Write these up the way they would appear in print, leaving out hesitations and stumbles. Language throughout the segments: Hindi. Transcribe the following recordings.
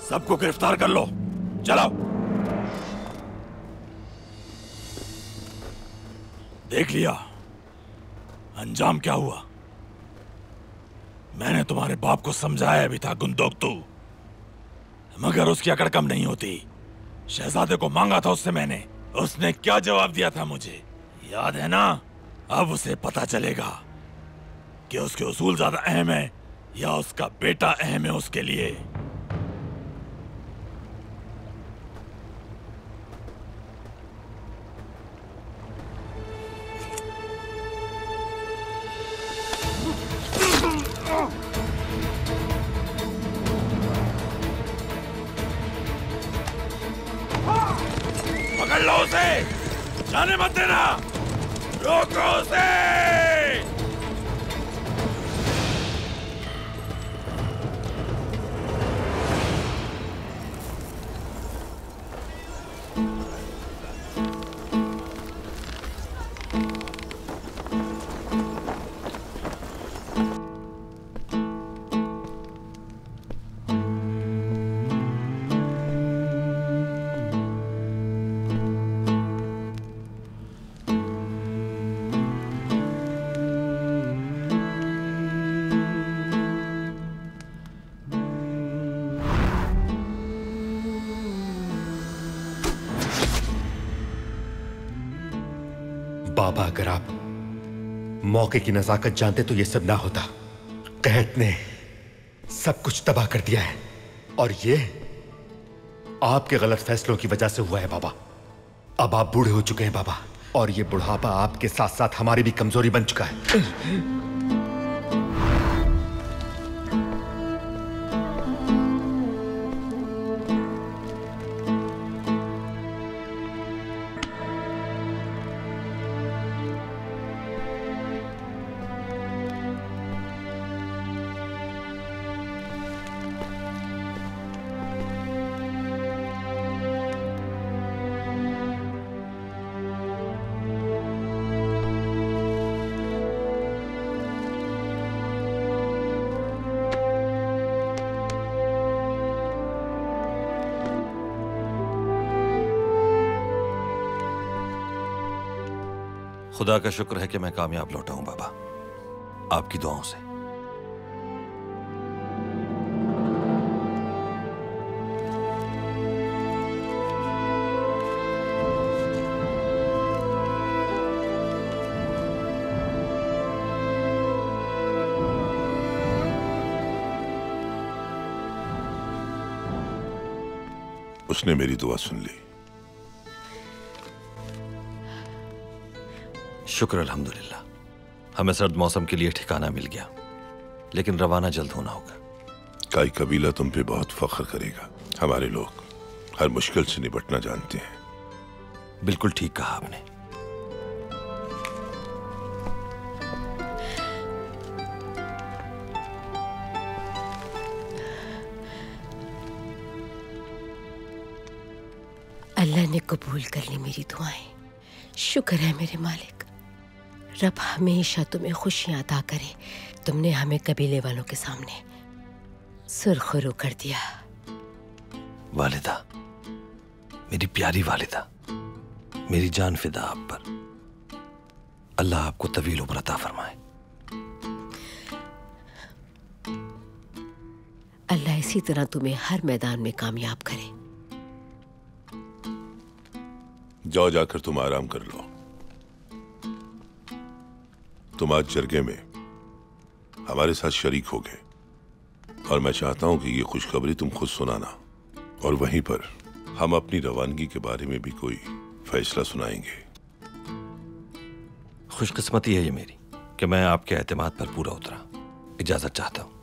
सबको गिरफ्तार कर लो। चलो। देख लिया अंजाम क्या हुआ। मैंने तुम्हारे बाप को समझाया भी था गुंदोक तू, मगर उसकी अकड़ कम नहीं होती। शहजादे को मांगा था उससे मैंने, उसने क्या जवाब दिया था मुझे याद है ना? अब उसे पता चलेगा कि उसके उसूल ज्यादा अहम है या उसका बेटा अहम है उसके लिए। पकड़ लो उसे, जाने मत देना, रोको उसे। बाबा, अगर आप मौके की नजाकत जानते तो ये सब ना होता। कहत ने सब कुछ तबाह कर दिया है और ये आपके गलत फैसलों की वजह से हुआ है बाबा। अब आप बूढ़े हो चुके हैं बाबा, और ये बुढ़ापा आपके साथ साथ हमारी भी कमजोरी बन चुका है। खुदा का शुक्र है कि मैं कामयाब लौटा हूं बाबा, आपकी दुआओं से। उसने मेरी दुआ सुन ली। शुक्र अल्हम्दुलिल्लाह, हमें सर्द मौसम के लिए ठिकाना मिल गया, लेकिन रवाना जल्द होना होगा। काई कबीला तुम पे बहुत फख्र करेगा। हमारे लोग हर मुश्किल से निपटना जानते हैं। बिल्कुल ठीक कहा आपने। अल्लाह ने कबूल कर ली मेरी दुआएं। शुक्र है मेरे मालिक। रब हमेशा तुम्हें खुशियां अता करे। तुमने हमें कबीले वालों के सामने सुरखरू कर दिया। वालिदा, मेरी प्यारी वालिदा, मेरी जान फिदा आप पर। अल्लाह आपको तवील उम्र अता फरमाए। अल्लाह इसी तरह तुम्हें हर मैदान में कामयाब करे। जाओ, जाकर तुम आराम कर लो। तुम आज जरगे में हमारे साथ शरीक हो गए और मैं चाहता हूं कि ये खुशखबरी तुम खुद सुनाना, और वहीं पर हम अपनी रवानगी के बारे में भी कोई फैसला सुनाएंगे। खुशकिस्मती है ये मेरी कि मैं आपके एतमाद पर पूरा उतरा। इजाजत चाहता हूं।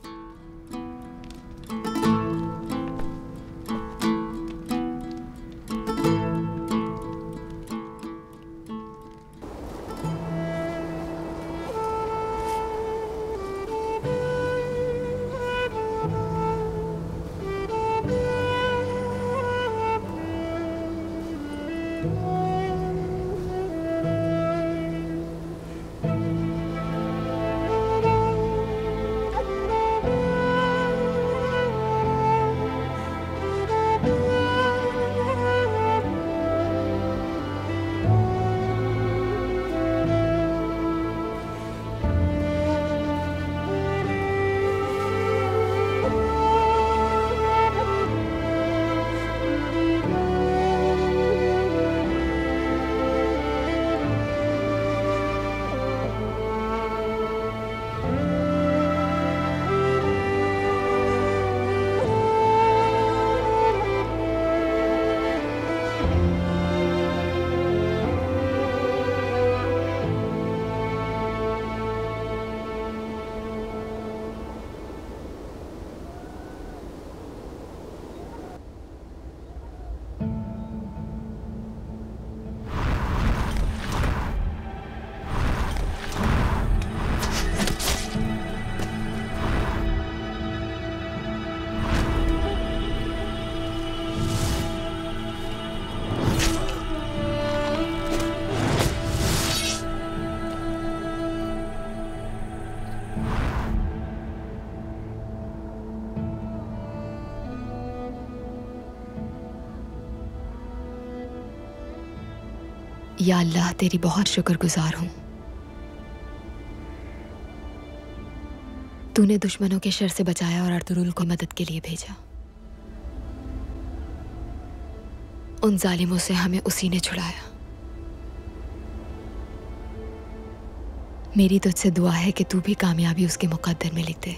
या अल्लाह, तेरी बहुत शुक्रगुजार हूं। तूने दुश्मनों के शर से बचाया और अर्तुरुल को मदद के लिए भेजा। उन जालिमों से हमें उसी ने छुड़ाया। मेरी तुझसे दुआ है कि तू भी कामयाबी उसके मुकद्दर में लिख दे।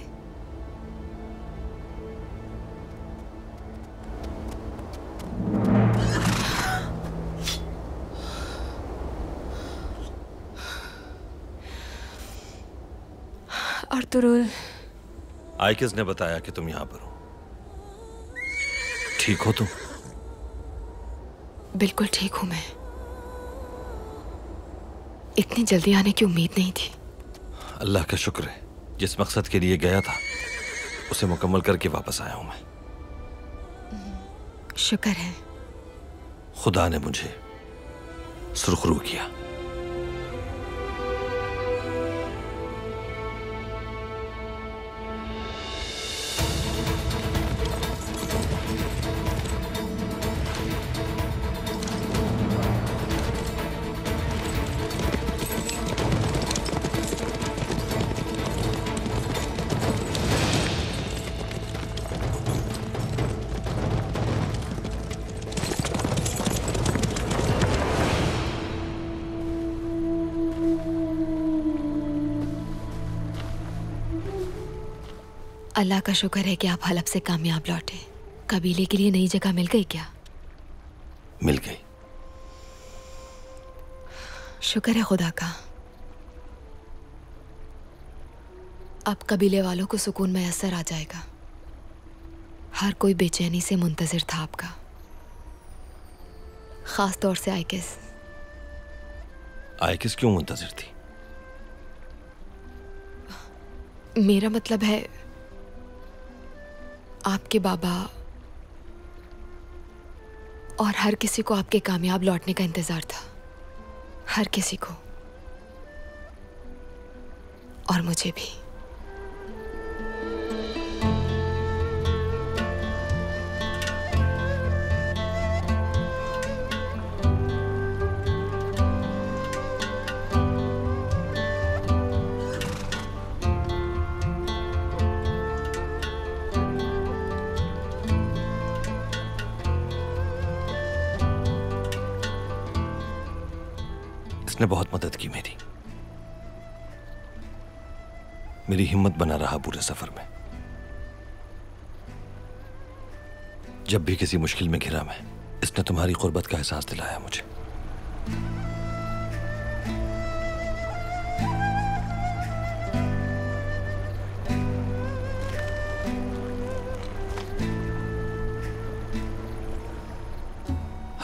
अर्तुरुल, आइकिस ने बताया कि तुम यहां पर हो। ठीक हो तुम? बिल्कुल ठीक हूं मैं। इतनी जल्दी आने की उम्मीद नहीं थी। अल्लाह का शुक्र है, जिस मकसद के लिए गया था उसे मुकम्मल करके वापस आया हूं मैं। शुक्र है। खुदा ने मुझे सुरखरू किया। अल्लाह का शुक्र है कि आप हलब से कामयाब लौटे। कबीले के लिए नई जगह मिल गई क्या? मिल गई। शुक्र है खुदा का। अब कबीले वालों को सुकून मैसर आ जाएगा। हर कोई बेचैनी से मुंतजिर था आपका, खास तौर से आइकिस। आइकिस क्यों मुंतजिर थी? मेरा मतलब है, आपके बाबा और हर किसी को आपके कामयाब लौटने का इंतजार था। हर किसी को, और मुझे भी। इसने बहुत मदद की मेरी हिम्मत बना रहा पूरे सफर में। जब भी किसी मुश्किल में घिरा मैं, इसने तुम्हारी कुर्बत का एहसास दिलाया मुझे।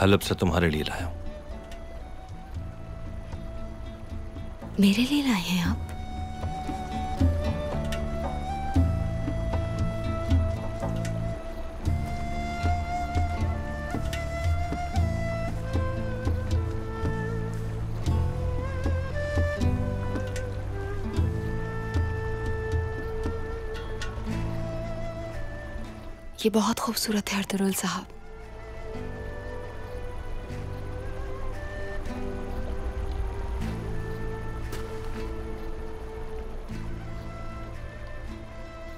हलब से तुम्हारे लिए लाया हूं। मेरे लिए लाए हैं आप? ये बहुत खूबसूरत है अर्तुरुल साहब।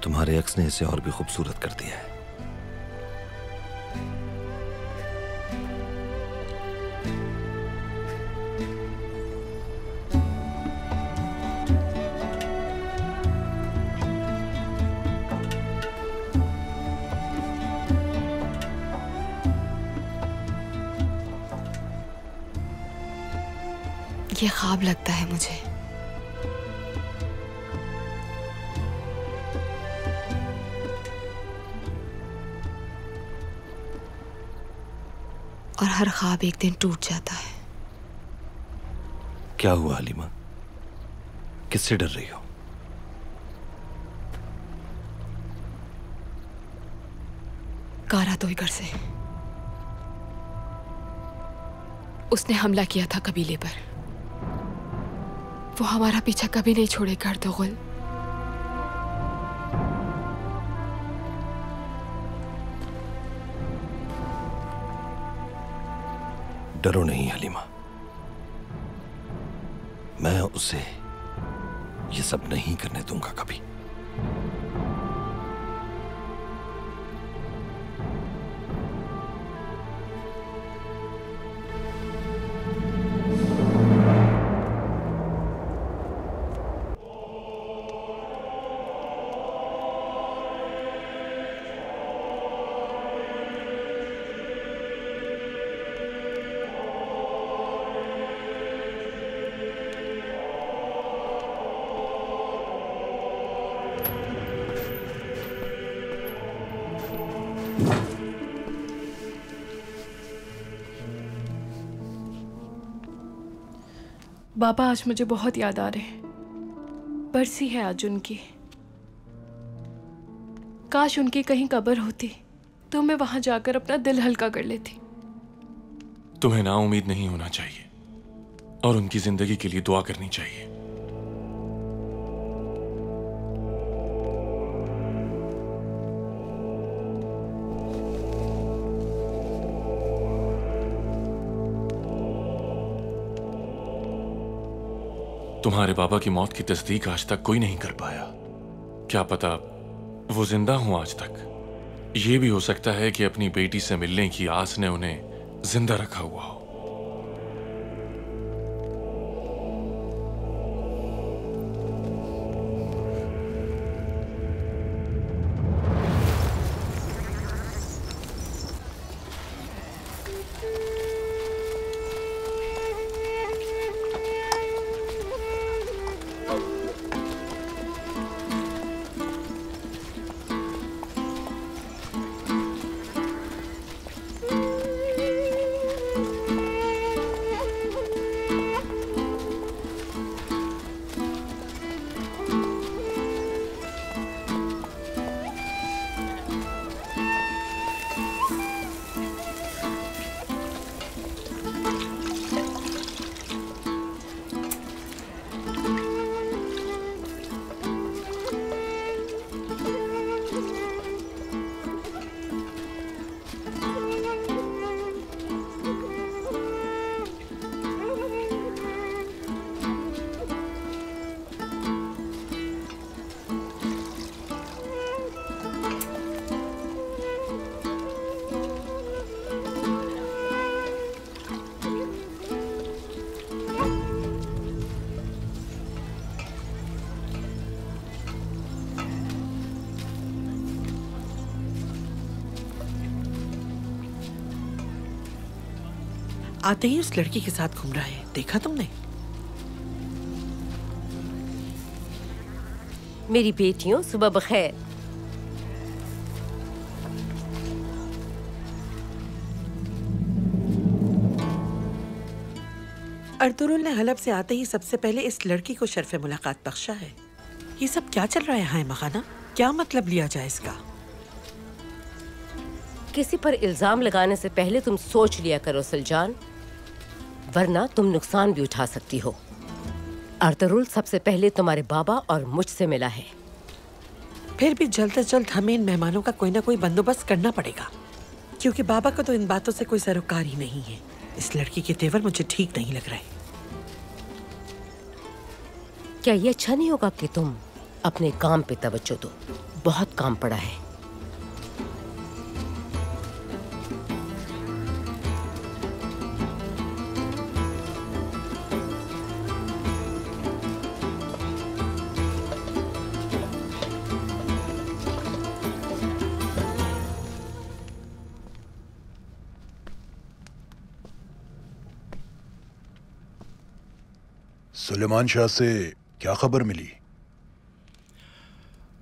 तुम्हारे अक्स ने इसे और भी खूबसूरत कर दिया है। ये ख्वाब लगता है मुझे। और हर ख्वाब एक दिन टूट जाता है। क्या हुआ हलीमा? किससे डर रही हो? कारा तोयकर से। उसने हमला किया था कबीले पर। वो हमारा पीछा कभी नहीं छोड़ेगा अर्तुगरुल। डरो नहीं हलीमा, मैं उसे ये सब नहीं करने दूंगा कभी। बाबा, आज मुझे बहुत याद आ रहे हैं। बरसी है आज उनकी। काश उनकी कहीं कब्र होती तो मैं वहां जाकर अपना दिल हल्का कर लेती। तुम्हें ना उम्मीद नहीं होना चाहिए और उनकी जिंदगी के लिए दुआ करनी चाहिए। तुम्हारे बाबा की मौत की तस्दीक आज तक कोई नहीं कर पाया। क्या पता वो जिंदा हो आज तक। ये भी हो सकता है कि अपनी बेटी से मिलने की आस ने उन्हें जिंदा रखा हुआ हो। आते ही उस लड़की के साथ घूम रहा है, देखा तुमने? मेरी बेटियों, सुबह बखैर। अर्तुरुल ने हलब से आते ही सबसे पहले इस लड़की को शर्फ मुलाकात बख्शा है। ये सब क्या चल रहा है हाय मखाना? क्या मतलब लिया जाए इसका? किसी पर इल्जाम लगाने से पहले तुम सोच लिया करो सुलजान, वरना तुम नुकसान भी उठा सकती हो। अर्तुरुल सबसे पहले तुम्हारे बाबा और मुझसे मिला है। फिर भी जल्द से जल्द हमें इन मेहमानों का कोई ना कोई बंदोबस्त करना पड़ेगा, क्योंकि बाबा को तो इन बातों से कोई सरोकार ही नहीं है। इस लड़की के तेवर मुझे ठीक नहीं लग रहे। क्या ये अच्छा नहीं होगा कि तुम अपने काम पे तवज्जो दो? बहुत काम पड़ा है। सुलेमान शाह से क्या खबर मिली?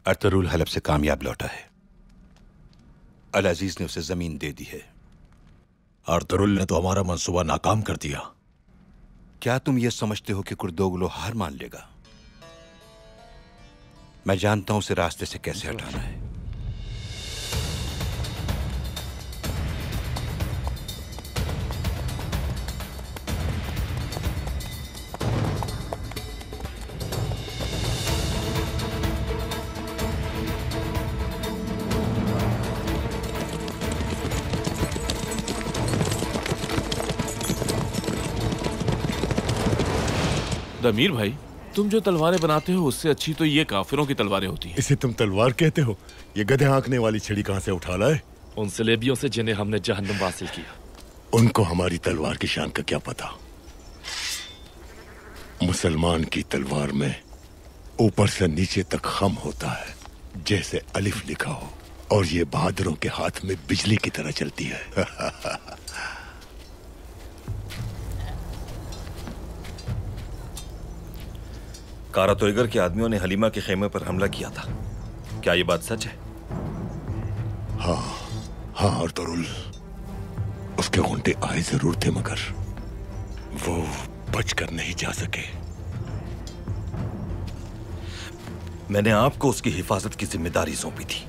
अर्तुरुल हलब से कामयाब लौटा है। अल अजीज ने उसे जमीन दे दी है। अर्तुरुल ने तो हमारा मंसूबा नाकाम कर दिया। क्या तुम ये समझते हो कि कुर्दोगलो हार मान लेगा? मैं जानता हूं उसे रास्ते से कैसे हटाना है। दमीर भाई, तुम जो तलवारें बनाते हो उससे अच्छी तो ये काफिरों की तलवारें होती हैं। इसे तुम तलवार कहते हो? ये गधे आंकने वाली छड़ी कहां से उठा लाए? उन सलेबियों से जिन्हें हमने जहन्नुम वासिल किया। उनको हमारी तलवार की शान का क्या पता? मुसलमान की तलवार में ऊपर से नीचे तक खम होता है, जैसे अलिफ लिखा हो, और ये बहादुरों के हाथ में बिजली की तरह चलती है। कारा तोयगर के आदमियों ने हलीमा के खेमे पर हमला किया था, क्या ये बात सच है? हाँ अर्तुरुल, उसके गुंडे आए जरूर थे मगर वो बचकर नहीं जा सके। मैंने आपको उसकी हिफाजत की जिम्मेदारी सौंपी थी।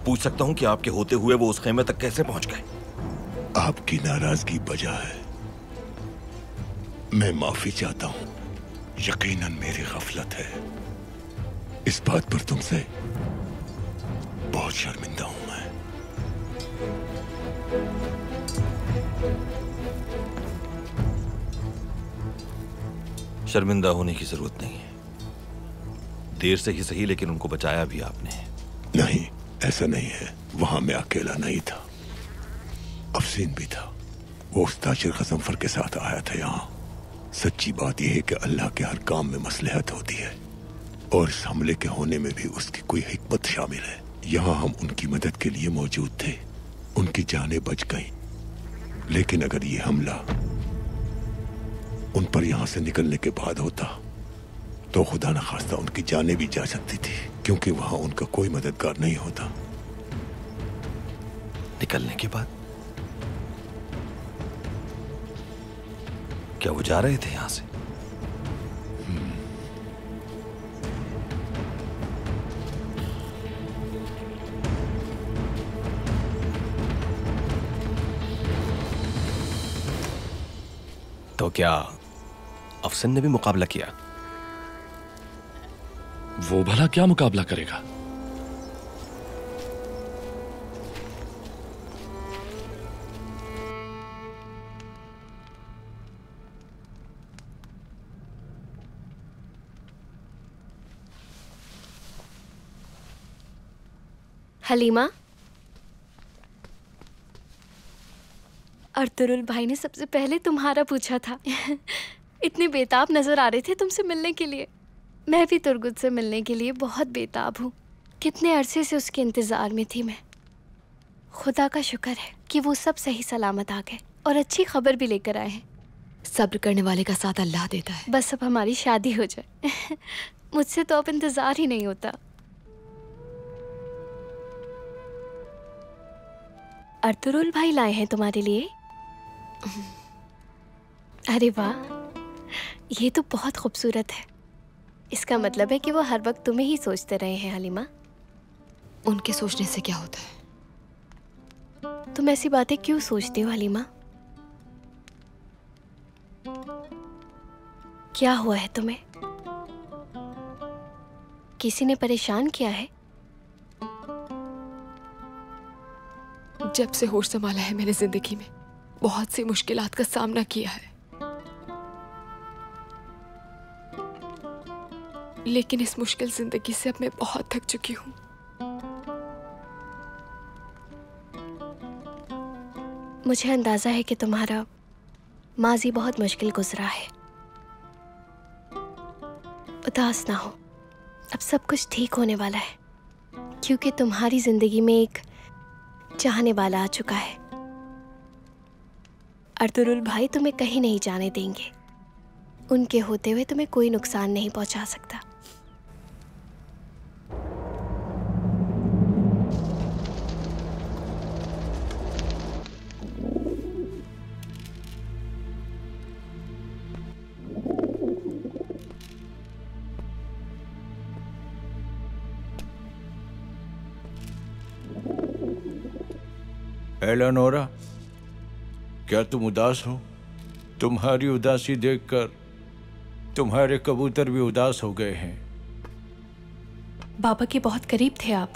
पूछ सकता हूं कि आपके होते हुए वो उस खेमे तक कैसे पहुंच गए? आपकी नाराजगी बजा है, मैं माफी चाहता हूं। यकीनन मेरी गफलत है, इस बात पर तुमसे बहुत शर्मिंदा हूं मैं। शर्मिंदा होने की जरूरत नहीं है, देर से ही सही लेकिन उनको बचाया भी आपने। नहीं, ऐसा नहीं है। वहां मैं अकेला नहीं था, अफसीन भी था। वो उस ताजिर गजनफर के साथ आया था यहाँ। सच्ची बात यह है कि अल्लाह के हर काम में मसलहत होती है, और इस हमले के होने में भी उसकी कोई हिकमत शामिल है। यहाँ हम उनकी मदद के लिए मौजूद थे, उनकी जानें बच गईं। लेकिन अगर ये हमला उन पर यहाँ से निकलने के बाद होता तो खुदा न खास्ता उनकी जानें भी जा सकती थी, क्योंकि वहां उनका कोई मददगार नहीं होता। निकलने के बाद क्या वो जा रहे थे यहां से? तो क्या अफसन ने भी मुकाबला किया? वो भला क्या मुकाबला करेगा? हलीमा, अर्तुरुल भाई ने सबसे पहले तुम्हारा पूछा था। इतने बेताब नजर आ रहे थे तुमसे मिलने के लिए। मैं भी तुर्गुत से मिलने के लिए बहुत बेताब हूँ। कितने अरसे से उसके इंतज़ार में थी मैं। खुदा का शुक्र है कि वो सब सही सलामत आ गए और अच्छी खबर भी लेकर आए हैं। सब्र करने वाले का साथ अल्लाह देता है। बस अब हमारी शादी हो जाए। मुझसे तो अब इंतज़ार ही नहीं होता। अर्तुरुल भाई लाए हैं तुम्हारे लिए। अरे वाह, ये तो बहुत खूबसूरत है। इसका मतलब है कि वो हर वक्त तुम्हें ही सोचते रहे हैं हलीमा। उनके सोचने से क्या होता है? तुम ऐसी बातें क्यों सोचती हो हलीमा? क्या हुआ है तुम्हें? किसी ने परेशान किया है? जब से होश संभाला है मैंने जिंदगी में बहुत सी मुश्किलात का सामना किया है, लेकिन इस मुश्किल जिंदगी से अब मैं बहुत थक चुकी हूँ। मुझे अंदाजा है कि तुम्हारा माजी बहुत मुश्किल गुजरा है। उदास ना हो, अब सब कुछ ठीक होने वाला है, क्योंकि तुम्हारी जिंदगी में एक चाहने वाला आ चुका है। अर्तुरुल भाई तुम्हें कहीं नहीं जाने देंगे। उनके होते हुए तुम्हें कोई नुकसान नहीं पहुंचा सकता। एलेनोरा, क्या तुम उदास हो? तुम्हारी उदासी देखकर तुम्हारे कबूतर भी उदास हो गए हैं। बाबा के बहुत करीब थे आप।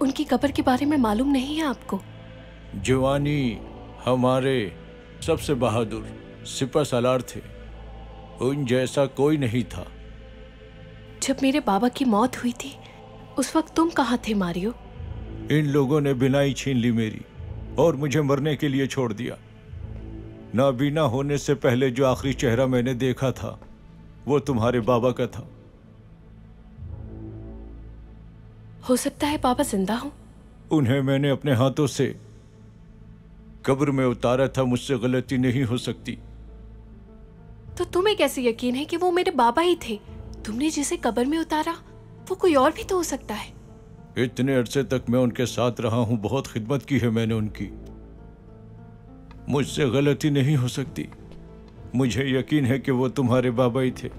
उनकी कब्र के बारे में मालूम नहीं है आपको? जवानी हमारे सबसे बहादुर सिपह सालार थे। उन जैसा कोई नहीं था। जब मेरे बाबा की मौत हुई थी उस वक्त तुम कहाँ थे मारियो? इन लोगों ने बिनाई छीन ली मेरी और मुझे मरने के लिए छोड़ दिया। नाबीना होने से पहले जो आखिरी चेहरा मैंने देखा था वो तुम्हारे बाबा का था। हो सकता है पापा जिंदा हो। उन्हें मैंने अपने हाथों से कब्र में उतारा था, मुझसे गलती नहीं हो सकती। तो तुम्हें कैसे यकीन है कि वो मेरे बाबा ही थे? तुमने जिसे कब्र में उतारा वो कोई और भी तो हो सकता है। इतने अरसे तक मैं उनके साथ रहा हूं, बहुत खिदमत की है मैंने उनकी। मुझसे गलती नहीं हो सकती। मुझे यकीन है कि वो तुम्हारे बाबा ही थे।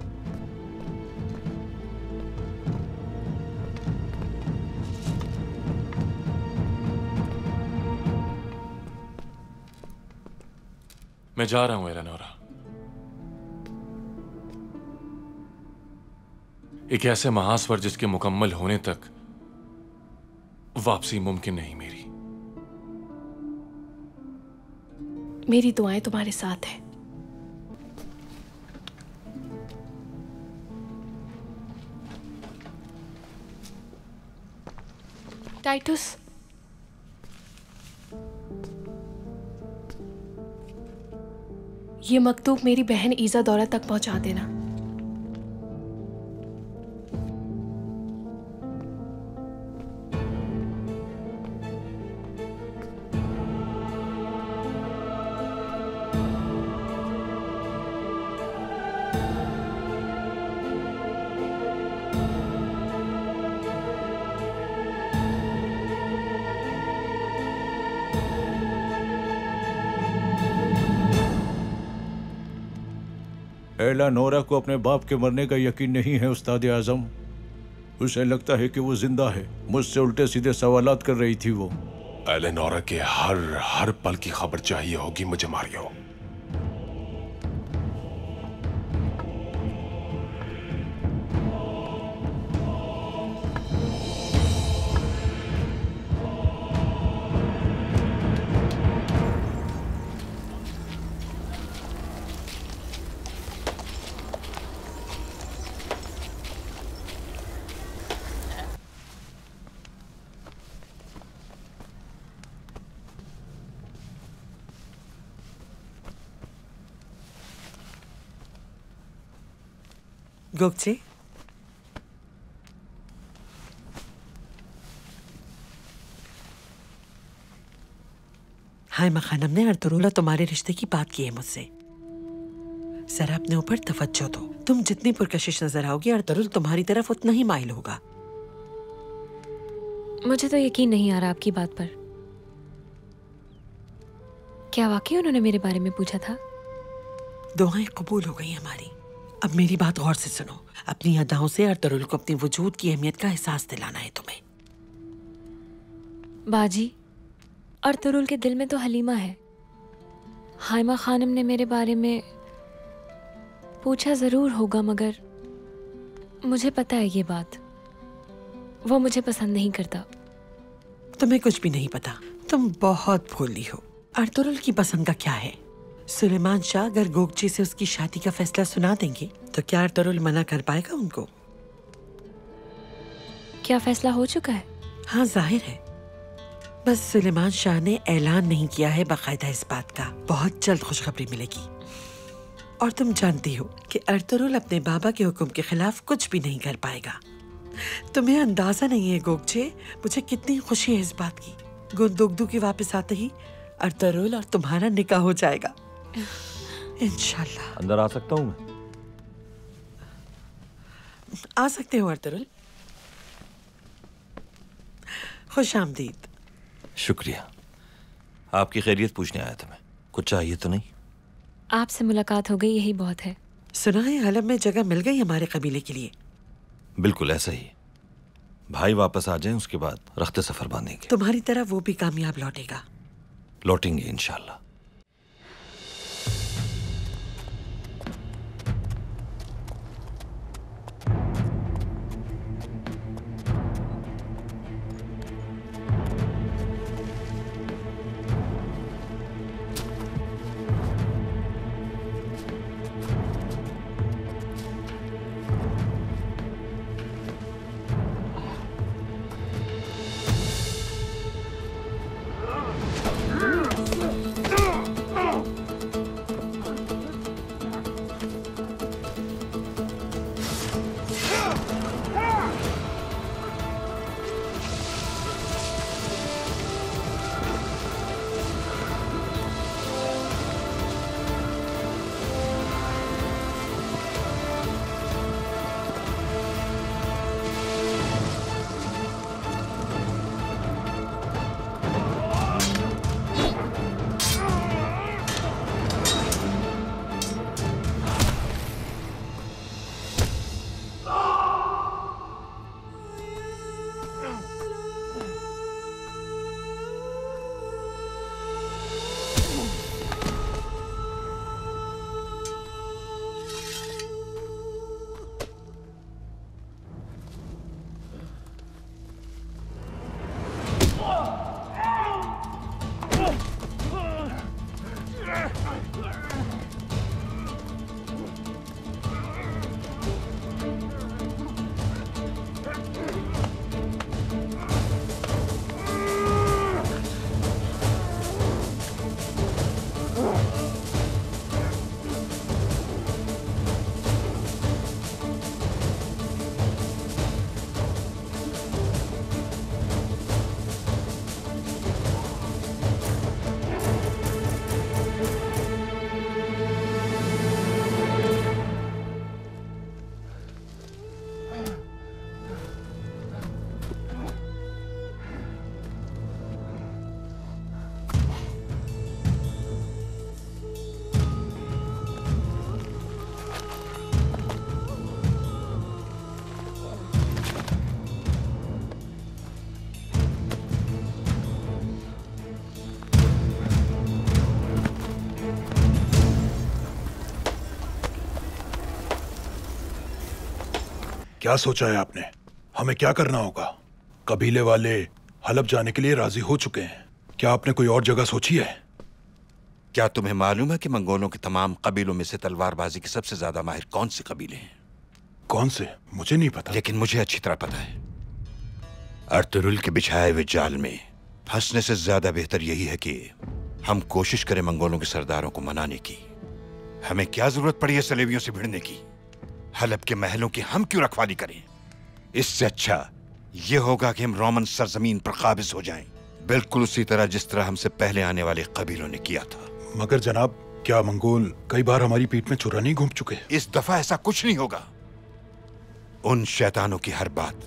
मैं जा रहा हूं एलेनोरा। एक ऐसे महास्वर जिसके मुकम्मल होने तक वापसी मुमकिन नहीं मेरी। मेरी दुआएं तुम्हारे साथ हैं। टाइटस, ये मकतूब मेरी बहन ईज़ादोरा तक पहुंचा देना। एलेनोरा को अपने बाप के मरने का यकीन नहीं है उस्ताद आजम। उसे लगता है कि वो जिंदा है। मुझसे उल्टे सीधे सवालात कर रही थी वो। एलेनोरा के हर पल की खबर चाहिए होगी मुझे मारियो। गोगचे, हाय खानम ने अर्तुरुल तुम्हारे रिश्ते की बात की है मुझसे। जरा अपने ऊपर तवज्जो दो। तुम जितनी पुरकशिश नजर आओगी अर्तुरुल तुम्हारी तरफ उतना ही माइल होगा। मुझे तो यकीन नहीं आ रहा आपकी बात पर। क्या वाकई उन्होंने मेरे बारे में पूछा था? दुआएं कबूल हो गई हमारी। अब मेरी बात गौर से सुनो। अपनी अदाओं से अर्तुरुल को अपनी वजूद की अहमियत का एहसास दिलाना है तुम्हें। बाजी, अर्तुरुल के दिल में तो हलीमा है। हाइमा खानम ने मेरे बारे में पूछा जरूर होगा, मगर मुझे पता है ये बात। वो मुझे पसंद नहीं करता। तुम्हें कुछ भी नहीं पता। तुम बहुत भोली हो। अर्तुरुल की पसंद का क्या है? सुलेमान शाह अगर गोगची से उसकी शादी का फैसला सुना देंगे तो क्या अर्तुरुल मना कर पाएगा उनको? क्या फैसला हो चुका है? हाँ, जाहिर है। बस सुलेमान शाह ने ऐलान नहीं किया है बाकायदा इस बात का। बहुत जल्द खुशखबरी मिलेगी। और तुम जानती हो कि अर्तुरुल अपने बाबा के हुक्म के खिलाफ कुछ भी नहीं कर पाएगा। तुम्हें अंदाजा नहीं है गोगचे, मुझे कितनी खुशी है इस बात की। गुंदुगदू के वापस आते ही अर्तुरुल और तुम्हारा निकाह हो जाएगा इंशाल्लाह। अंदर आ सकता हूँ मैं? आ सकते हो अर्तुरुल। खुश आमदीद। शुक्रिया। आपकी खैरियत पूछने आया था मैं। कुछ चाहिए तो नहीं? आपसे मुलाकात हो गई, यही बहुत है। सुना है हलब में जगह मिल गई हमारे कबीले के लिए। बिल्कुल ऐसा ही। भाई वापस आ जाएं, उसके बाद रख्ते सफर बांधेंगे। तुम्हारी तरह वो भी कामयाब लौटेगा। लौटेंगे इंशाल्लाह। क्या सोचा है आपने? हमें क्या करना होगा? कबीले वाले हलब जाने के लिए राजी हो चुके हैं। क्या आपने कोई और जगह सोची है? क्या तुम्हें मालूम है कि मंगोलों के तमाम कबीलों में से तलवारबाजी के सबसे ज्यादा माहिर कौन से कबीले हैं? कौन से? मुझे नहीं पता। लेकिन मुझे अच्छी तरह पता है। अर्तुरुल के बिछाए हुए जाल में फंसने से ज्यादा बेहतर यही है कि हम कोशिश करें मंगोलों के सरदारों को मनाने की। हमें क्या जरूरत पड़ी है सलेबियों से भिड़ने की? हलब के महलों की हम क्यों रखवाली करें? इससे अच्छा यह होगा कि हम रोमन सरजमीन पर काबिज हो जाएं, बिल्कुल उसी तरह जिस तरह हमसे पहले आने वाले कबीलों ने किया था। मगर जनाब, क्या मंगोल कई बार हमारी पीठ में छुरा नहीं घूम चुके? इस दफा ऐसा कुछ नहीं होगा। उन शैतानों की हर बात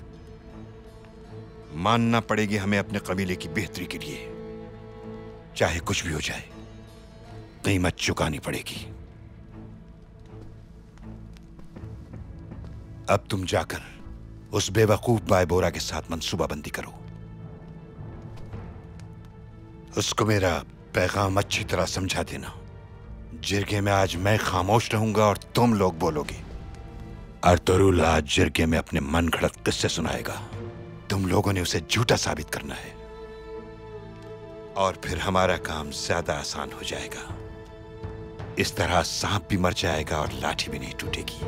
मानना पड़ेगी हमें अपने कबीले की बेहतरी के लिए। चाहे कुछ भी हो जाए, कीमत चुकानी पड़ेगी। अब तुम जाकर उस बेवकूफ बायबोरा के साथ मंसूबाबंदी करो। उसको मेरा पैगाम अच्छी तरह समझा देना। जिरगे में आज मैं खामोश रहूंगा और तुम लोग बोलोगे। अर्तुरुल आज जिरगे में अपने मन घड़त किस्से सुनाएगा। तुम लोगों ने उसे झूठा साबित करना है और फिर हमारा काम ज्यादा आसान हो जाएगा। इस तरह सांप भी मर जाएगा और लाठी भी नहीं टूटेगी।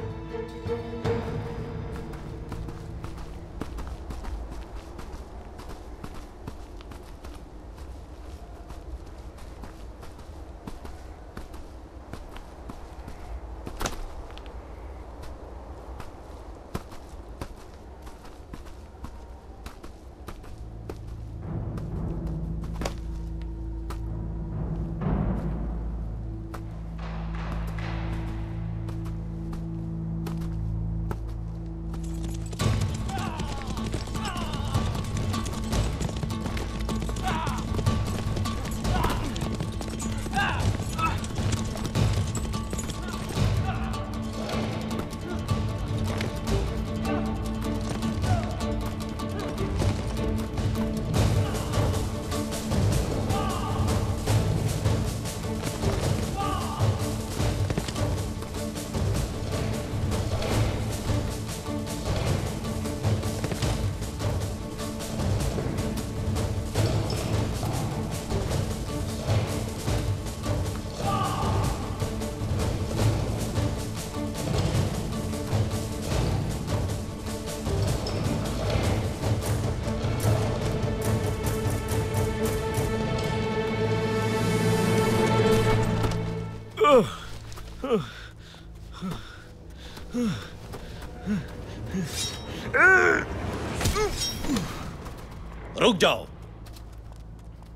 रुक जाओ।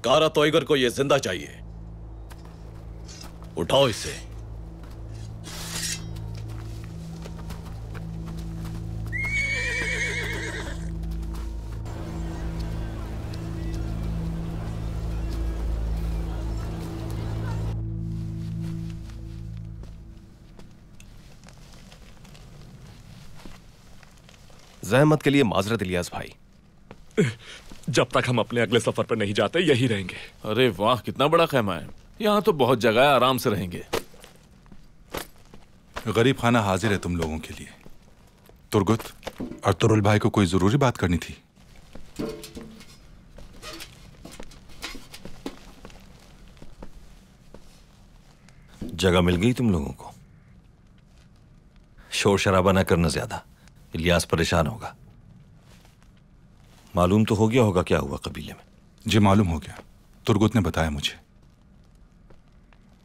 कारा तोइगर को यह जिंदा चाहिए। उठाओ इसे। जहमत के लिए माजरत इलियास भाई। जब तक हम अपने अगले सफर पर नहीं जाते यही रहेंगे। अरे वाह, कितना बड़ा खैमा है। यहाँ तो बहुत जगह है, आराम से रहेंगे। गरीब खाना हाजिर है तुम लोगों के लिए। तुर्गुत, अर्तुरुल भाई को कोई जरूरी बात करनी थी। जगह मिल गई तुम लोगों को। शोर शराबा ना करना ज्यादा, इलियास परेशान होगा। मालूम तो हो गया होगा क्या हुआ कबीले में? जी मालूम हो गया, तुर्गुत ने बताया मुझे।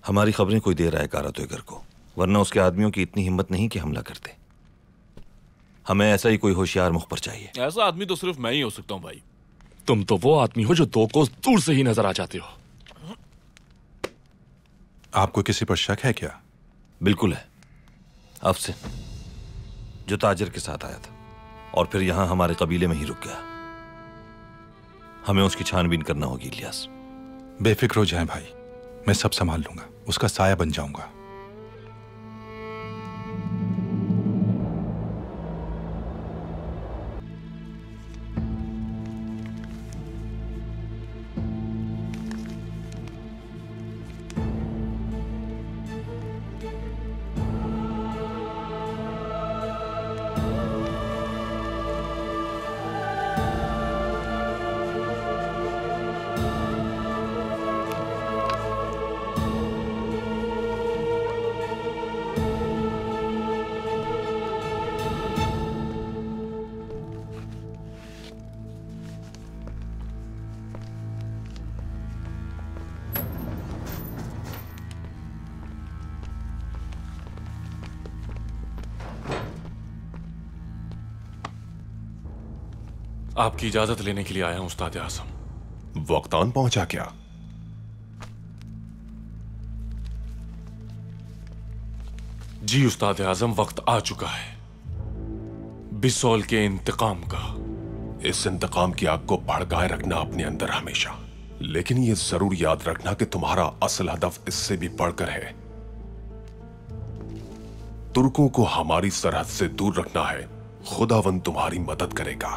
हमारी खबरें कोई दे रहा है कारा तोइगर को, वरना उसके आदमियों की इतनी हिम्मत नहीं कि हमला करते। हमें ऐसा ही कोई होशियार मुखबर चाहिए। ऐसा आदमी तो सिर्फ मैं ही हो सकता हूँ भाई। तुम तो वो आदमी हो जो 2 कोस दूर से ही नजर आ जाते हो। आपको किसी पर शक है क्या? बिल्कुल है, अफसिन, जो ताजिर के साथ आया था और फिर यहां हमारे कबीले में ही रुक गया। हमें उसकी छानबीन करना होगी इलियास। बेफिक्र हो जाएं भाई, मैं सब संभाल लूंगा, उसका साया बन जाऊंगा। आपकी इजाजत लेने के लिए आया हूं उस्ताद आजम। वक्त आन पहुंचा क्या? जी उस्ताद आजम, वक्त आ चुका है बिसौल के इंतकाम का। इस इंतकाम की आग को भड़काए रखना अपने अंदर हमेशा, लेकिन यह जरूर याद रखना कि तुम्हारा असल हदफ इससे भी बढ़कर है। तुर्कों को हमारी सरहद से दूर रखना है। खुदावंद तुम्हारी मदद करेगा।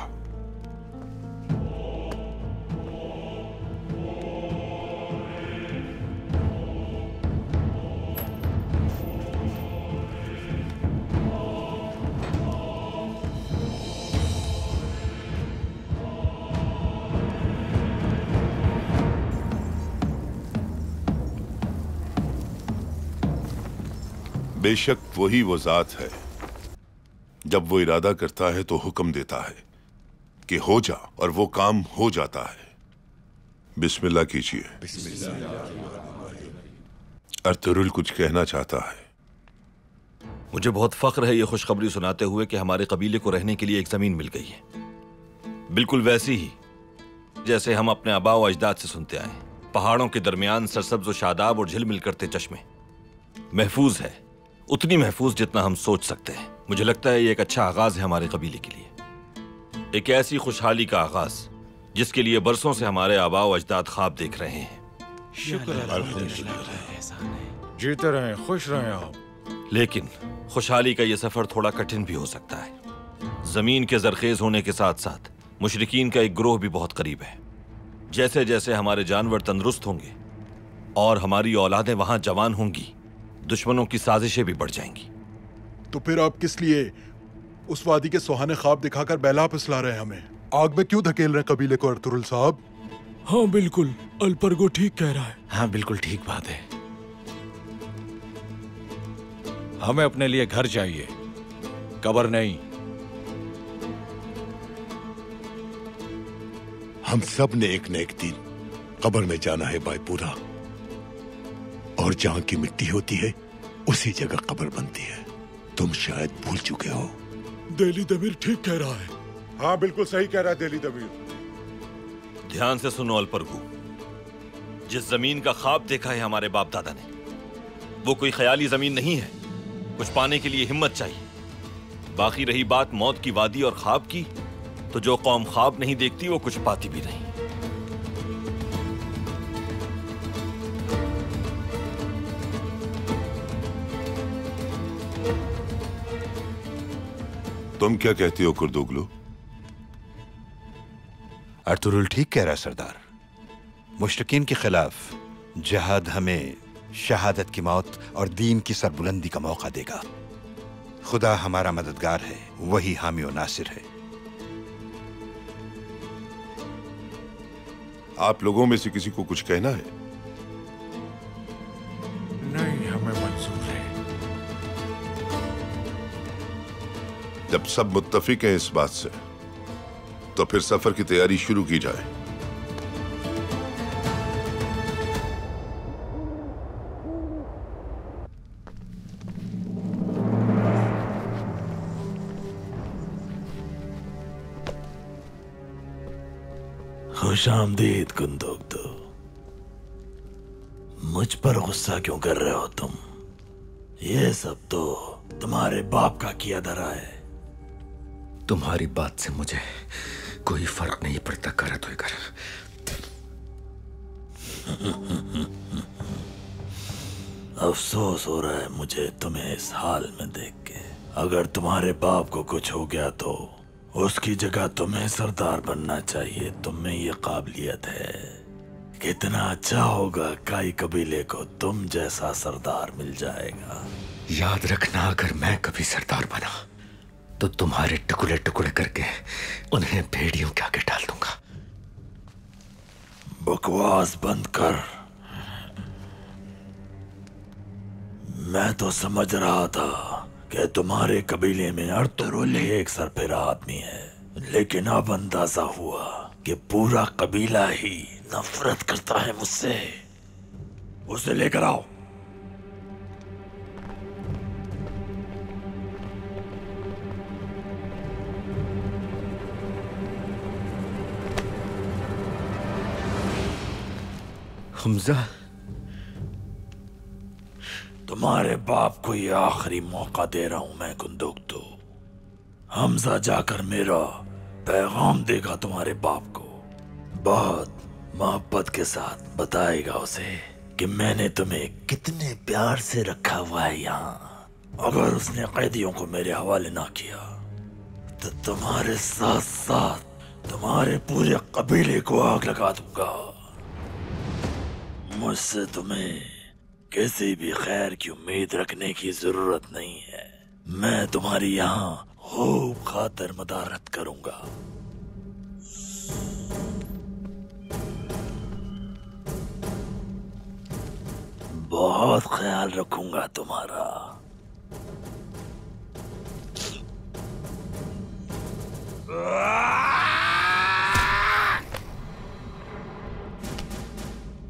बेशक वही वो जात है, जब वो इरादा करता है तो हुक्म देता है कि हो जा, और वो काम हो जाता है। बिस्मिल्लाह कीजिए। अर्तुरुल कुछ कहना चाहता है। मुझे बहुत फख्र है ये खुशखबरी सुनाते हुए कि हमारे कबीले को रहने के लिए एक जमीन मिल गई है, बिल्कुल वैसी ही जैसे हम अपने आबा व अजदाद से सुनते आए। पहाड़ों के दरमियान सरसब्ज व शादाब और झिलमिल करते चश्मे। महफूज है, उतनी महफूज जितना हम सोच सकते हैं। मुझे लगता है ये एक अच्छा आगाज है हमारे कबीले के लिए, एक ऐसी खुशहाली का आगाज जिसके लिए बरसों से हमारे आबा व अजदाद ख्वाब देख रहे हैं। जीते रहें, खुश रहें आप। लेकिन खुशहाली का ये सफर थोड़ा कठिन भी हो सकता है। जमीन के जरखेज होने के साथ साथ मुशरिकीन का एक ग्रोह भी बहुत करीब है। जैसे जैसे हमारे जानवर तंदुरुस्त होंगे और हमारी औलादें वहां जवान होंगी, दुश्मनों की साजिशें भी बढ़ जाएंगी। तो फिर आप किस लिए उस वादी के सुहाने ख्वाब दिखाकर बैला पिसला रहे हैं हमें? आग में क्यों धकेल रहे हैं कबीले को अर्तुरुल साहब? हाँ बिल्कुल, अलपरगो ठीक कह रहा है। हाँ बिल्कुल ठीक बात है। हमें अपने लिए घर चाहिए, कब्र नहीं। हम सब ने एक न एक दिन कब्र में जाना है बायपूरा, और जहां की मिट्टी होती है उसी जगह कब्र बनती है। तुम शायद भूल चुके हो। देली दमीर ठीक कह रहा है। हाँ बिल्कुल सही कह रहा है देली दमीर। ध्यान से सुनो अलपरगू, जिस जमीन का ख्वाब देखा है हमारे बाप दादा ने, वो कोई ख्याली जमीन नहीं है। कुछ पाने के लिए हिम्मत चाहिए। बाकी रही बात मौत की वादी और ख्वाब की, तो जो कौम ख्वाब नहीं देखती वो कुछ पाती भी नहीं। तुम क्या कहती हो कुर्दुगलू? अर्तुरुल ठीक कह रहा है सरदार। मुश्रिकीन के खिलाफ जहाद हमें शहादत की मौत और दीन की सरबुलंदी का मौका देगा। खुदा हमारा मददगार है, वही हामी और नासिर है। आप लोगों में से किसी को कुछ कहना है? नहीं, हमें मंजूर है। जब सब मुत्तफिक हैं इस बात से, तो फिर सफर की तैयारी शुरू की जाए। खुशामदीद कुंदोक्तो। मुझ पर गुस्सा क्यों कर रहे हो तुम? ये सब तो तुम्हारे बाप का किया धरा है। तुम्हारी बात से मुझे कोई फर्क नहीं पड़ता करत होकर। अफसोस हो रहा है मुझे तुम्हें इस हाल में देख के। अगर तुम्हारे बाप को कुछ हो गया तो उसकी जगह तुम्हें सरदार बनना चाहिए। तुम में ये काबिलियत है। कितना अच्छा होगा काई कबीले को तुम जैसा सरदार मिल जाएगा। याद रखना, अगर मैं कभी सरदार बना तो तुम्हारे टुकड़े टुकड़े करके उन्हें भेड़ियों के आगे डाल दूंगा। बकवास बंद कर। मैं तो समझ रहा था कि तुम्हारे कबीले में अर्तुरुल एक सरफिरा आदमी है, लेकिन अब अंदाजा हुआ कि पूरा कबीला ही नफरत करता है मुझसे। उसे लेकर आओ। हमजा, तुम्हारे बाप को ये आखिरी मौका दे रहा हूं मैं कुंदुक्तू। हमजा जाकर मेरा पैगाम देगा तुम्हारे बाप को, बहुत मोहब्बत के साथ बताएगा उसे कि मैंने तुम्हें कितने प्यार से रखा हुआ है यहाँ। अगर उसने कैदियों को मेरे हवाले ना किया तो तुम्हारे साथ साथ तुम्हारे पूरे कबीले को आग लगा दूंगा। मुझसे तुम्हें किसी भी खैर की उम्मीद रखने की जरूरत नहीं है। मैं तुम्हारी यहाँ खूब खातिर मदारत करूंगा। बहुत ख्याल रखूंगा तुम्हारा।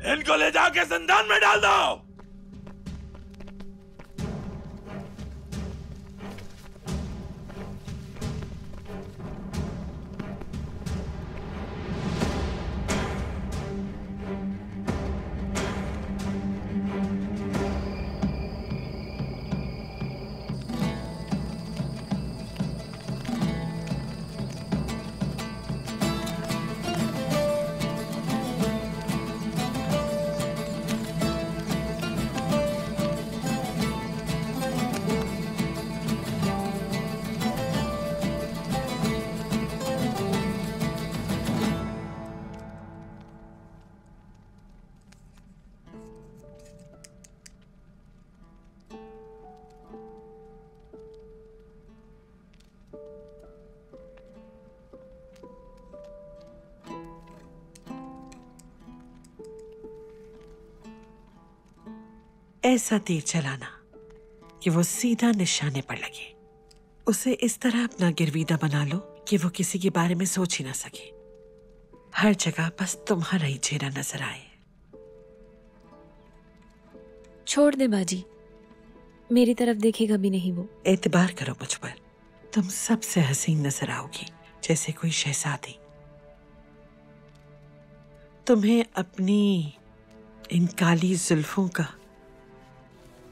इनको ले जाके जिंदान में डाल दो। ऐसा तीर चलाना कि वो सीधा निशाने पर लगे। उसे इस तरह अपना गिरवीदा बना लो कि वो किसी के बारे में सोच ही ना सके। हर जगह बस तुम्हारा ही चेहरा नजर आए। छोड़ दे बाजी, मेरी तरफ देखेगा भी नहीं वो। एतबार करो मुझ पर, तुम सबसे हसीन नजर आओगी, जैसे कोई शहजादी। तुम्हें अपनी इन काली जुल्फों का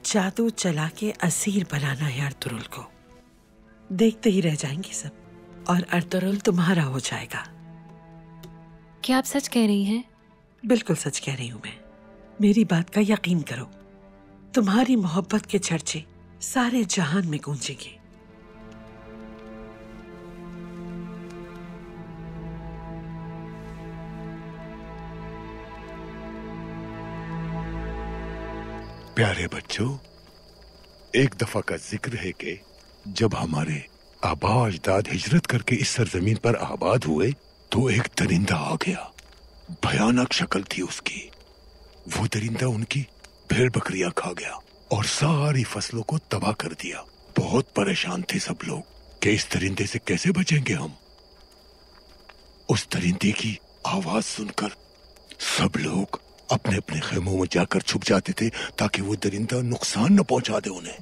जादू चला के असीर बनाना है अर्तुरुल को। देखते ही रह जाएंगे सब, और अर्तुरुल तुम्हारा हो जाएगा। क्या आप सच कह रही हैं? बिल्कुल सच कह रही हूं मैं। मेरी बात का यकीन करो, तुम्हारी मोहब्बत के चर्चे सारे जहान में गूंजेंगे। प्यारे बच्चों, एक दफा का जिक्र है कि जब हमारे आबा अजदाद हिजरत करके इस सरजमीन पर आबाद हुए तो एक दरिंदा आ गया। भयानक शक्ल थी उसकी। वो दरिंदा उनकी भेड़ बकरियां खा गया और सारी फसलों को तबाह कर दिया। बहुत परेशान थे सब लोग कि इस दरिंदे से कैसे बचेंगे हम। उस दरिंदे की आवाज सुनकर सब लोग अपने अपने खेमों में जाकर छुप जाते थे ताकि वो दरिंदा नुकसान न पहुंचा दे उन्हें।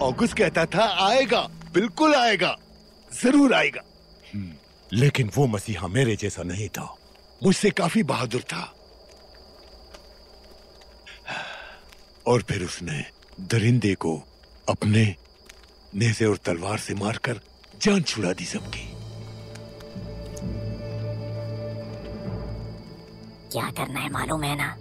ऑगस्ट कहता था आएगा, बिल्कुल आएगा, जरूर आएगा। लेकिन वो मसीहा मेरे जैसा नहीं था, मुझसे काफी बहादुर था। और फिर उसने दरिंदे को अपने नेज़े और तलवार से मारकर जान छुड़ा दी सबकी। क्या करना है मालूम है ना?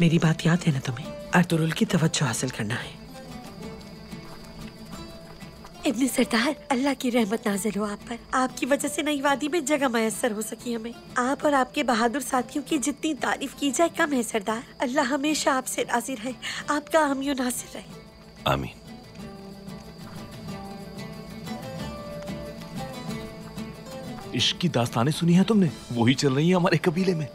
मेरी बात याद है ना तुम्हें? अर्तुरुल की तवज्जो हासिल करना है। इब्ने सरदार, अल्लाह की रहमत नाज़िल हो आप पर। आपकी वजह से नई वादी में जगह मयस्सर हो सकी हमें। आप और आपके बहादुर साथियों की जितनी तारीफ की जाए कम है सरदार। अल्लाह हमेशा आपसे राजी रहे, आपका हामी नासिर रहे। आमीन। इश्क की दास्तानें सुनी है तुमने? वही चल रही है हमारे कबीले में।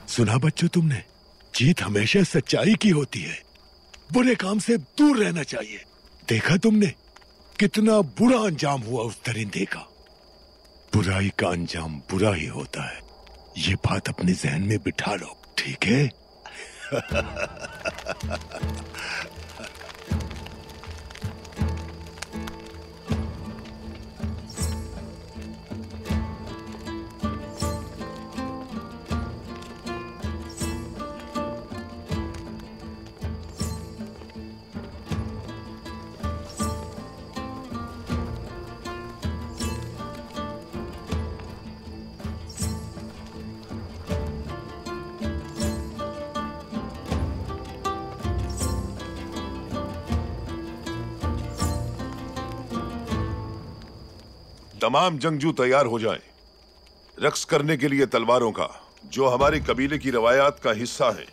सुना बच्चों तुमने? जीत हमेशा सच्चाई की होती है। बुरे काम से दूर रहना चाहिए। देखा तुमने कितना बुरा अंजाम हुआ उस दरिंदे का। बुराई का अंजाम बुरा ही होता है, ये बात अपने जहन में बिठा लो, ठीक है? तमाम जंगजू तैयार हो जाएं, रक्स करने के लिए तलवारों का, जो हमारे कबीले की रवायात का हिस्सा है।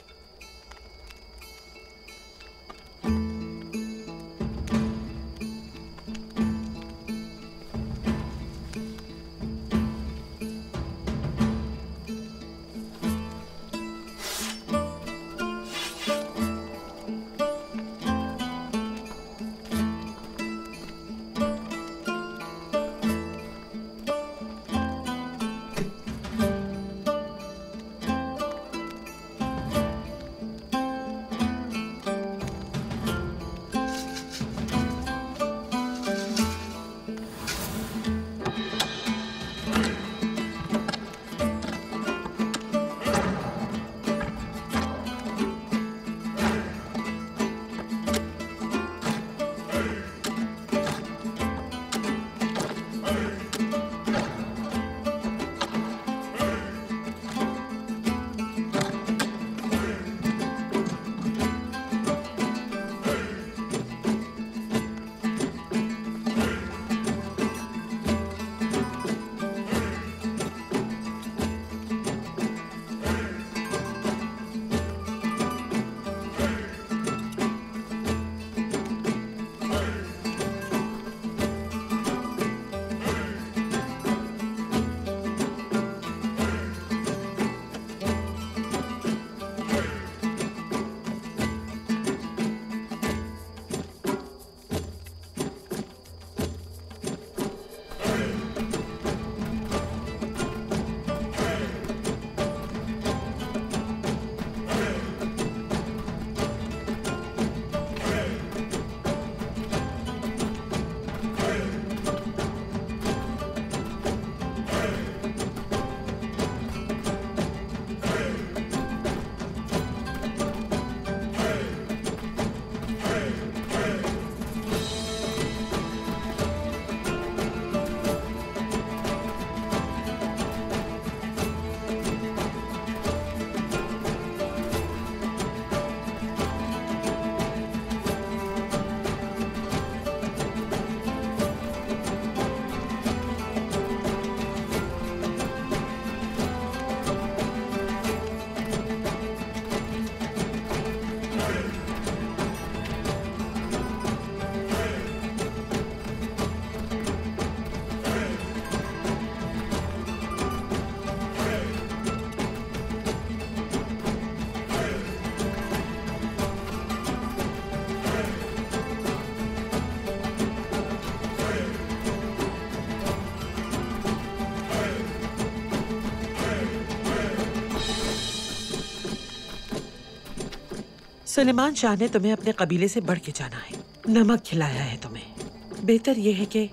सुलेमान शाह ने तुम्हें अपने कबीले से बढ़ के जाना है, नमक खिलाया है तुम्हें। बेहतर यह है कि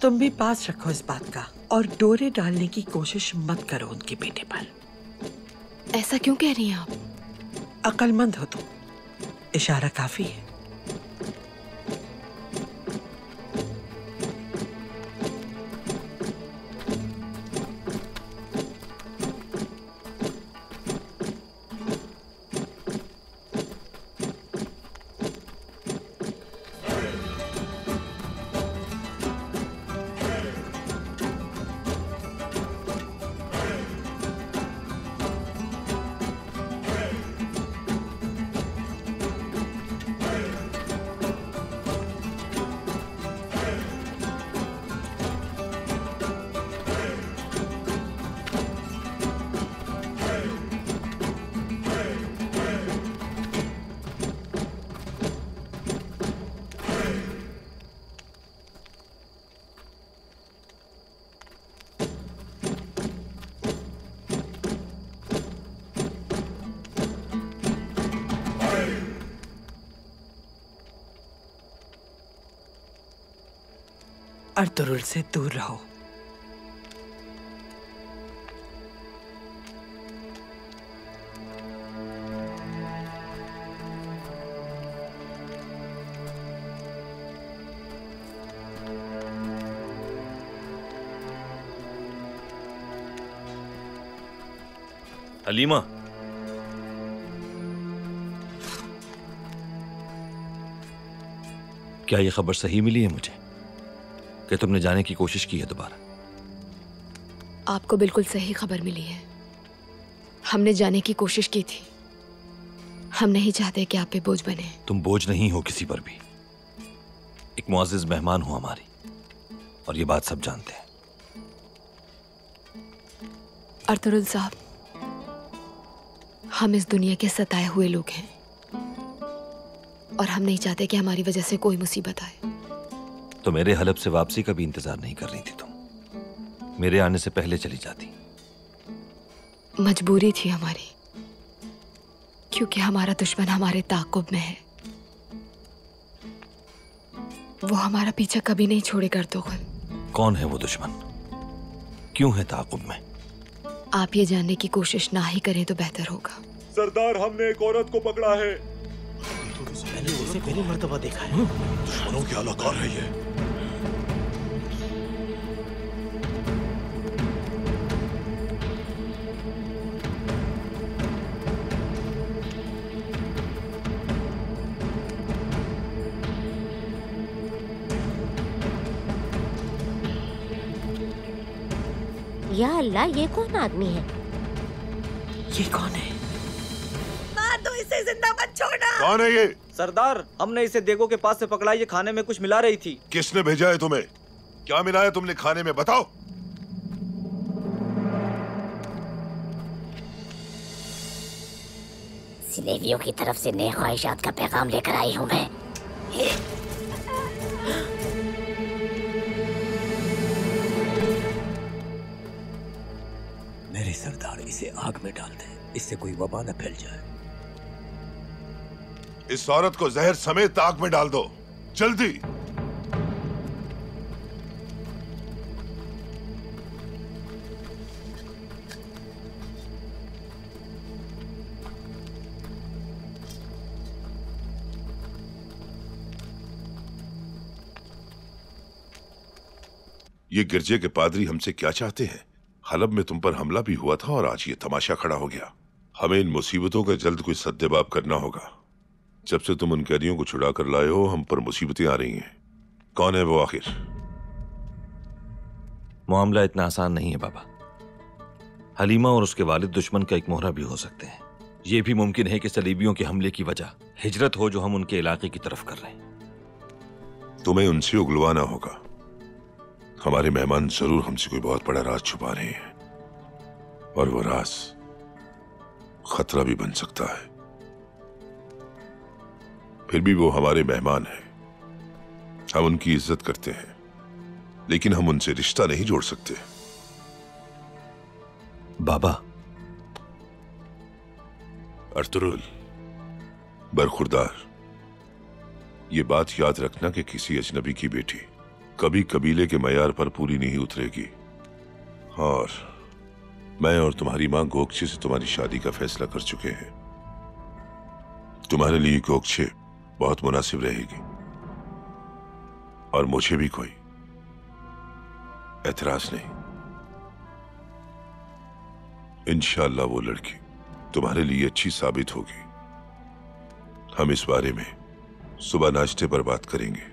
तुम भी पास रखो इस बात का और डोरे डालने की कोशिश मत करो उनके बेटे पर। ऐसा क्यों कह रही हैं आप? अक्लमंद हो तुम, इशारा काफी है। अर्तुरुल से दूर रहो। हलीमा, क्या ये खबर सही मिली है मुझे कि तुमने जाने की कोशिश की है दोबारा? आपको बिल्कुल सही खबर मिली है। हमने जाने की कोशिश की थी। हम नहीं चाहते कि आप पे बोझ बने। तुम बोझ नहीं हो किसी पर भी। एक मुआजिज मेहमान हो हमारी, और ये बात सब जानते हैं। अर्तुरुल साहब, हम इस दुनिया के सताए हुए लोग हैं और हम नहीं चाहते कि हमारी वजह से कोई मुसीबत आए। तो मेरे हलब से वापसी का भी इंतजार नहीं कर रही थी तुम? मेरे आने से पहले चली जाती। मजबूरी थी हमारी, क्योंकि हमारा दुश्मन हमारे ताक़ुब में है। वो हमारा पीछा कभी नहीं छोड़ेगा अर्तुगरुल। कौन है वो दुश्मन? क्यों है ताक़ुब में? आप ये जानने की कोशिश ना ही करें तो बेहतर होगा। सरदार, हमने एक औरत को पकड़ा है। मैंने उसे पहली मर्तबा देखा है। दुश्मनों की अलाकार है ये। या अल्लाह, ये कौन आदमी है? ये कौन है? मार दो इसे, जिंदा मत छोड़ना। कौन है ये? सरदार, हमने इसे देगो के पास से पकड़ा। ये खाने में कुछ मिला रही थी। किसने भेजा है तुम्हें? क्या मिलाया तुमने खाने में, बताओ। सिलेवियों की तरफ से नए ख्वाहिशात का पैगाम लेकर आई हूँ मैं। मेरे सरदार, इसे आग में डाल दे, इससे कोई वबा न फैल जाए। इस औरत को जहर समेत आग में डाल दो, जल्दी। ये गिरजे के पादरी हमसे क्या चाहते हैं? हलब में तुम पर हमला भी हुआ था और आज ये तमाशा खड़ा हो गया। हमें इन मुसीबतों का जल्द कोई सद्देबाब करना होगा। जब से तुम उन कैदियों को छुड़ा कर लाए हो, हम पर मुसीबतें आ रही हैं। कौन है वो आखिर? मामला इतना आसान नहीं है बाबा। हलीमा और उसके वालिद दुश्मन का एक मोहरा भी हो सकते हैं। यह भी मुमकिन है कि सलीबियों के हमले की वजह हिजरत हो जो हम उनके इलाके की तरफ कर रहे हैं। तुम्हें उनसे उगलवाना होगा। हमारे मेहमान जरूर हमसे कोई बहुत बड़ा राज छुपा रहे हैं, और वो राज खतरा भी बन सकता है। फिर भी वो हमारे मेहमान हैं। हम उनकी इज्जत करते हैं, लेकिन हम उनसे रिश्ता नहीं जोड़ सकते। बाबा, अर्तुरुल, बरखुरदार, ये बात याद रखना कि किसी अजनबी की बेटी कभी कबीले के मयार पर पूरी नहीं उतरेगी। और मैं और तुम्हारी मां गोकचे से तुम्हारी शादी का फैसला कर चुके हैं। तुम्हारे लिए गोकचे बहुत मुनासिब रहेगी और मुझे भी कोई एतराज नहीं। इंशाअल्लाह वो लड़की तुम्हारे लिए अच्छी साबित होगी। हम इस बारे में सुबह नाश्ते पर बात करेंगे।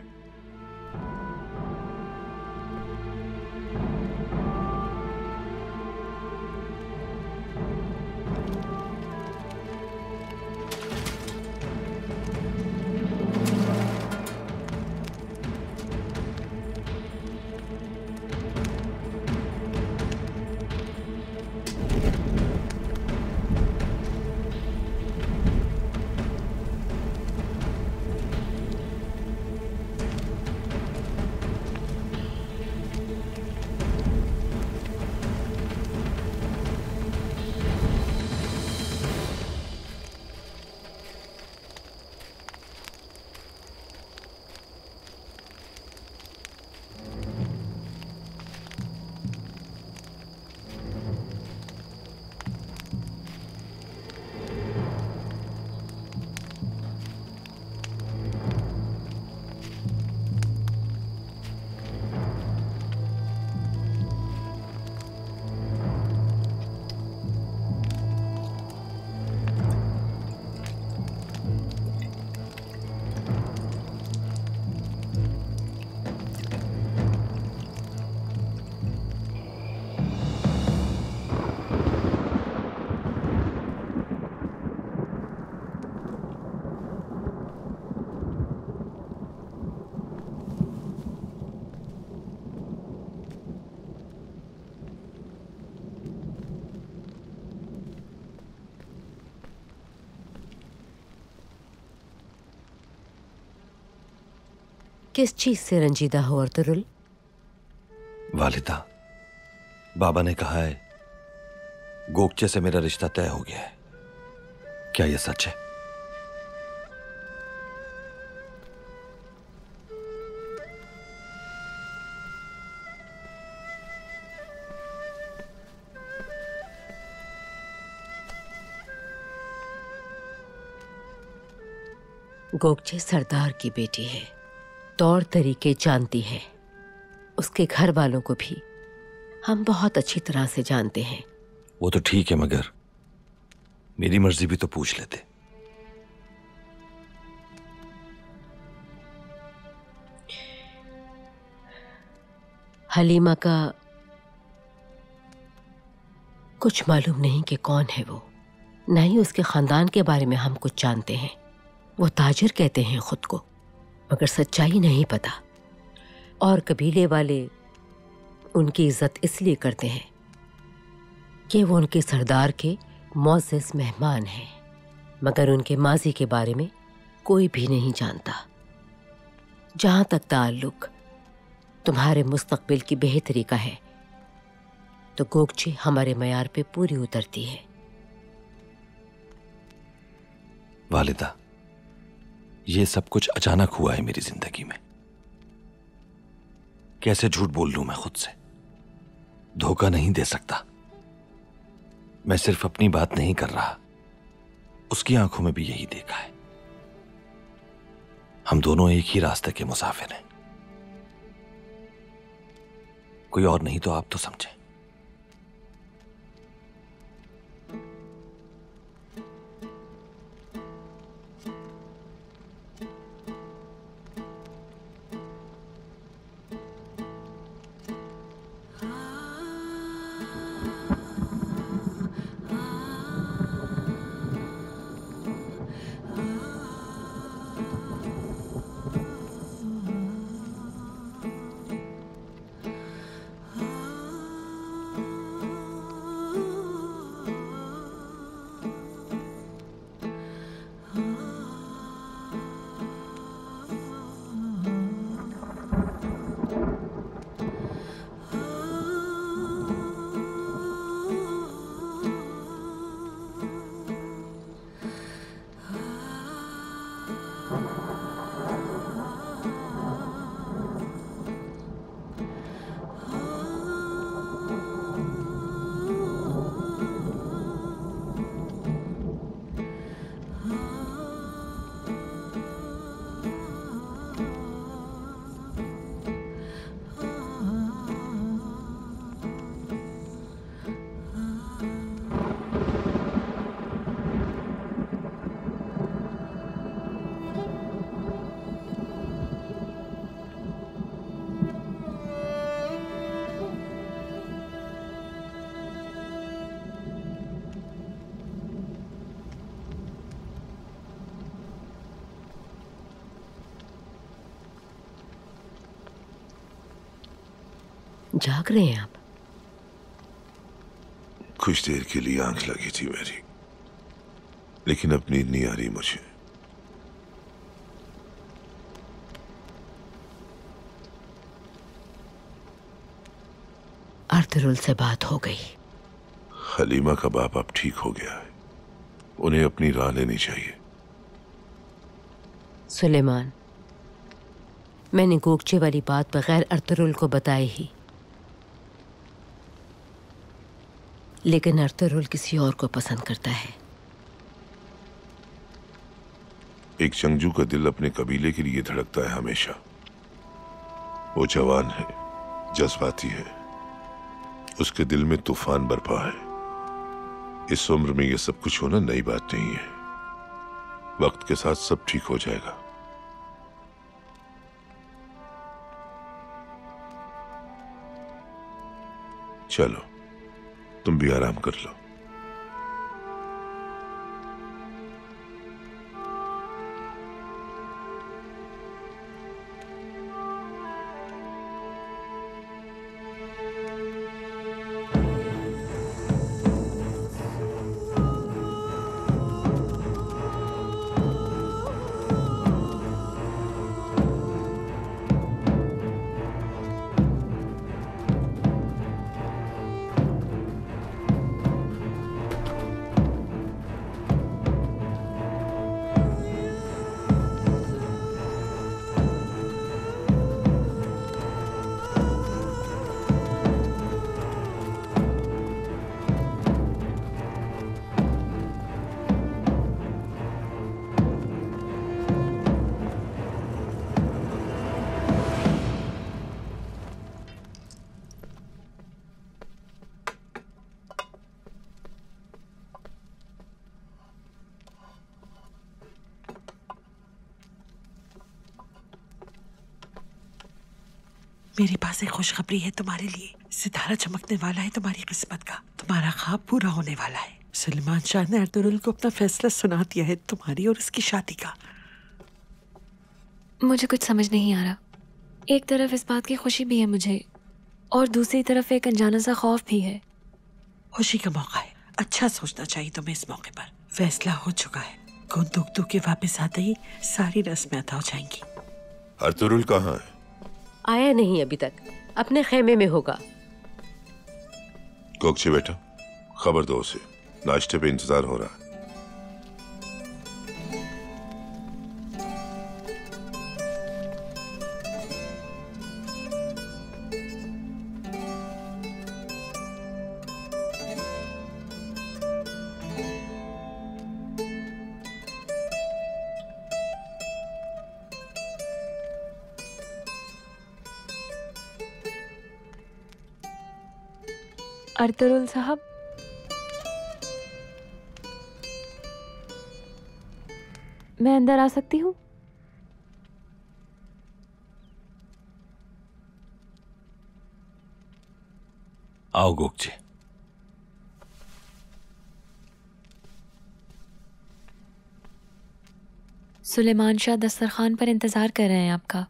किस चीज से रंजीदा हो अर्तुरुल? वालिदा, बाबा ने कहा है गोकचे से मेरा रिश्ता तय हो गया है। क्या यह सच है? गोकचे सरदार की बेटी है, तौर तरीके जानती है। उसके घर वालों को भी हम बहुत अच्छी तरह से जानते हैं। वो तो ठीक है, मगर मेरी मर्जी भी तो पूछ लेते। हलीमा का कुछ मालूम नहीं कि कौन है वो, न ही उसके खानदान के बारे में हम कुछ जानते हैं। वो ताजिर कहते हैं खुद को, मगर सच्चाई नहीं पता। और कबीले वाले उनकी इज्जत इसलिए करते हैं कि वो उनके सरदार के मुअज़्ज़ज़ मेहमान हैं, मगर उनके माजी के बारे में कोई भी नहीं जानता। जहां तक ताल्लुक तुम्हारे मुस्तकबिल की बेहतरी का है, तो गोकचे हमारे मयार पे पूरी उतरती है। वालिदा, ये सब कुछ अचानक हुआ है मेरी जिंदगी में। कैसे झूठ बोल लूं मैं खुद से? धोखा नहीं दे सकता। मैं सिर्फ अपनी बात नहीं कर रहा, उसकी आंखों में भी यही देखा है। हम दोनों एक ही रास्ते के मुसाफिर हैं। कोई और नहीं तो आप तो समझे। जाग रहे हैं आप? कुछ देर के लिए आंख लगी थी मेरी, लेकिन अब नींद नहीं आ रही मुझे। अर्तुरुल से बात हो गई। हलीमा का बाप अब ठीक हो गया है, उन्हें अपनी राह लेनी चाहिए। सुलेमान, मैंने गोगचे वाली बात बगैर अर्तुरुल को बताई ही, लेकिन अर्तुरुल किसी और को पसंद करता है। एक जंगजू का दिल अपने कबीले के लिए धड़कता है हमेशा। वो जवान है, जज्बाती है, उसके दिल में तूफान बरपा है। इस उम्र में ये सब कुछ होना नई बात नहीं है। वक्त के साथ सब ठीक हो जाएगा। चलो, तुम भी आराम कर लो। मेरे पास एक खुशखबरी है तुम्हारे लिए। सितारा चमकने वाला है तुम्हारी किस्मत का। तुम्हारा ख्वाब पूरा होने वाला है। सुलेमान शाह ने अर्तुरुल को अपना फैसला सुना दिया है तुम्हारी और उसकी शादी का। मुझे कुछ समझ नहीं आ रहा। एक तरफ इस बात की खुशी भी है मुझे, और दूसरी तरफ एक अनजाना सा खौफ भी है। खुशी का मौका है, अच्छा सोचना चाहिए तुम्हें इस मौके पर। फैसला हो चुका है। गुंदुकतू के वापस आते ही सारी रस्में अदा हो जाएंगी। अर्तुरुल कहाँ है? आया नहीं अभी तक, अपने खेमे में होगा। गोगचे बेटा, खबर दो उसे, नाश्ते पे इंतजार हो रहा है। अर्तुरुल साहब, मैं अंदर आ सकती हूँ? आओ गोगचे। सुलेमान शाह दस्तरखान पर इंतजार कर रहे हैं आपका।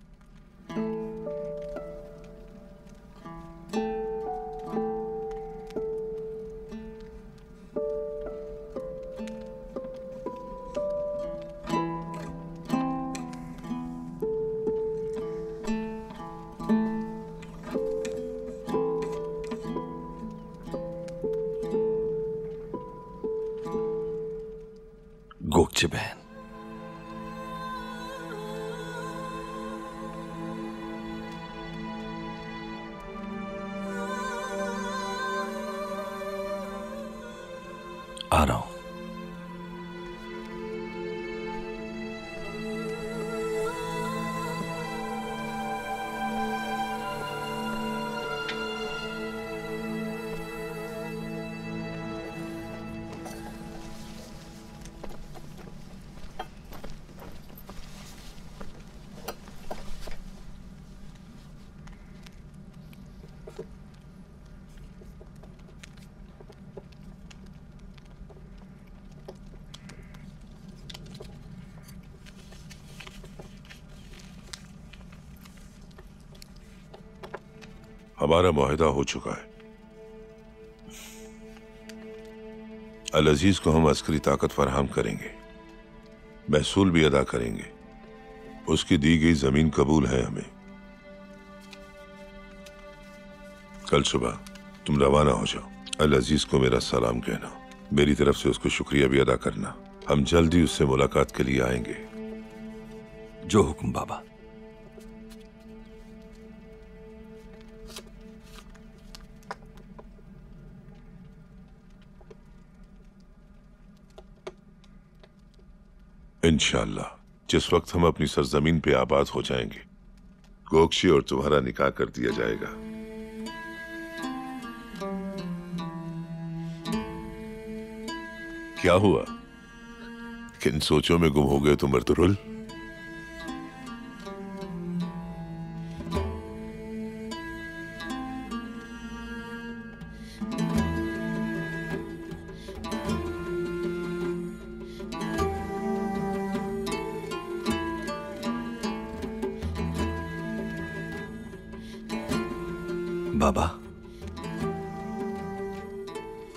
गोगचे बहन, आ रहा हूं। हमारा मुआहदा हो चुका है। अल अजीज को हम अस्करी ताकत फराहम करेंगे, महसूल भी अदा करेंगे। उसकी दी गई जमीन कबूल है हमें। कल सुबह तुम रवाना हो जाओ। अल अजीज को मेरा सलाम कहना, मेरी तरफ से उसको शुक्रिया भी अदा करना। हम जल्दी उससे मुलाकात के लिए आएंगे। जो हुक्म बाबा। इंशाअल्लाह जिस वक्त हम अपनी सरजमीन पे आबाद हो जाएंगे, गोक्षी और तुम्हारा निकाह कर दिया जाएगा। क्या हुआ? किन सोचों में गुम हो गए तुम अर्तुरुल? बाबा,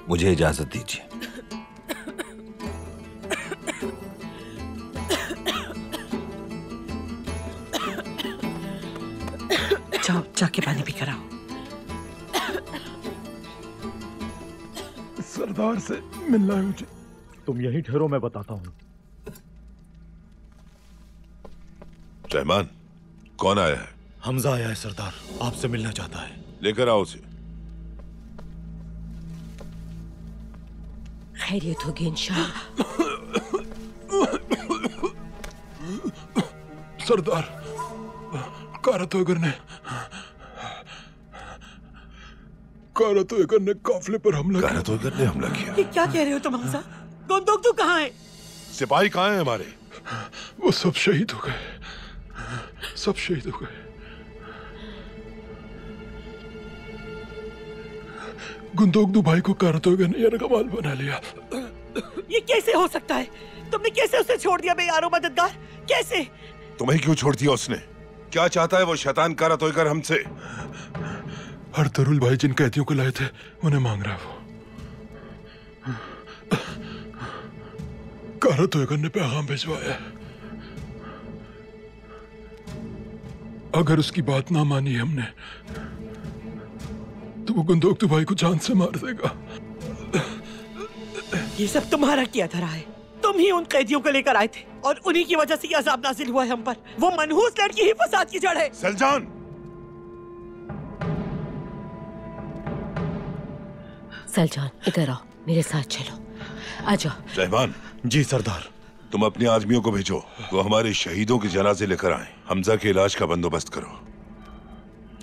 मुझे इजाजत दीजिए। जाओ, जाके पानी भी कराओ। सरदार से मिलना है मुझे। तुम यहीं ठहरो, मैं बताता हूँ। रहमान, कौन आया है? हमजा आया है सरदार, आपसे मिलना चाहता है। लेकर आओ उसे। खैरियत होगी इंशाअल्लाह। सरदार, कारतोगर ने काफिले पर हमला किया। कारतोगर ने हमला किया? ये क्या कह रहे हो तुम हमजा? गुंदोगतू कहाँ है? सिपाही कहाँ हैं हमारे? वो सब शहीद हो गए, सब शहीद हो गए। गुंदोगतू भाई को कारतोगर ने यरगमाल बना लिया। ये कैसे हो सकता है? तुमने कैसे उसे छोड़ दिया बेयारो मददगार? कैसे? तुम्हें क्यों छोड़ दिया उसने? क्या चाहता है वो शैतान कारतोगर हमसे? अर्तुरुल भाई जिन कैदियों को लाए थे उन्हें मांग रहा है वो। कारतोगर ने पैगाम भिजवाया, अगर उसकी बात ना मानी हमने तो वो गुंदोगतू भाई को जान से मार देगा। ये सब तुम्हारा किया धरा है। तुम ही उन कैदियों को लेकर आए थे और उन्हीं की वजह से ये अजाब नाजिल हुआ है हम पर। वो मनहूस लड़की ही फसाद की जड़ है। सलजान, सलजान इधर आओ, मेरे साथ चलो। आ जाओ। रहमान। जी सरदार। तुम अपने आदमियों को भेजो, वो हमारे शहीदों के जनाजे लेकर आए। हमजा के इलाज का बंदोबस्त करो,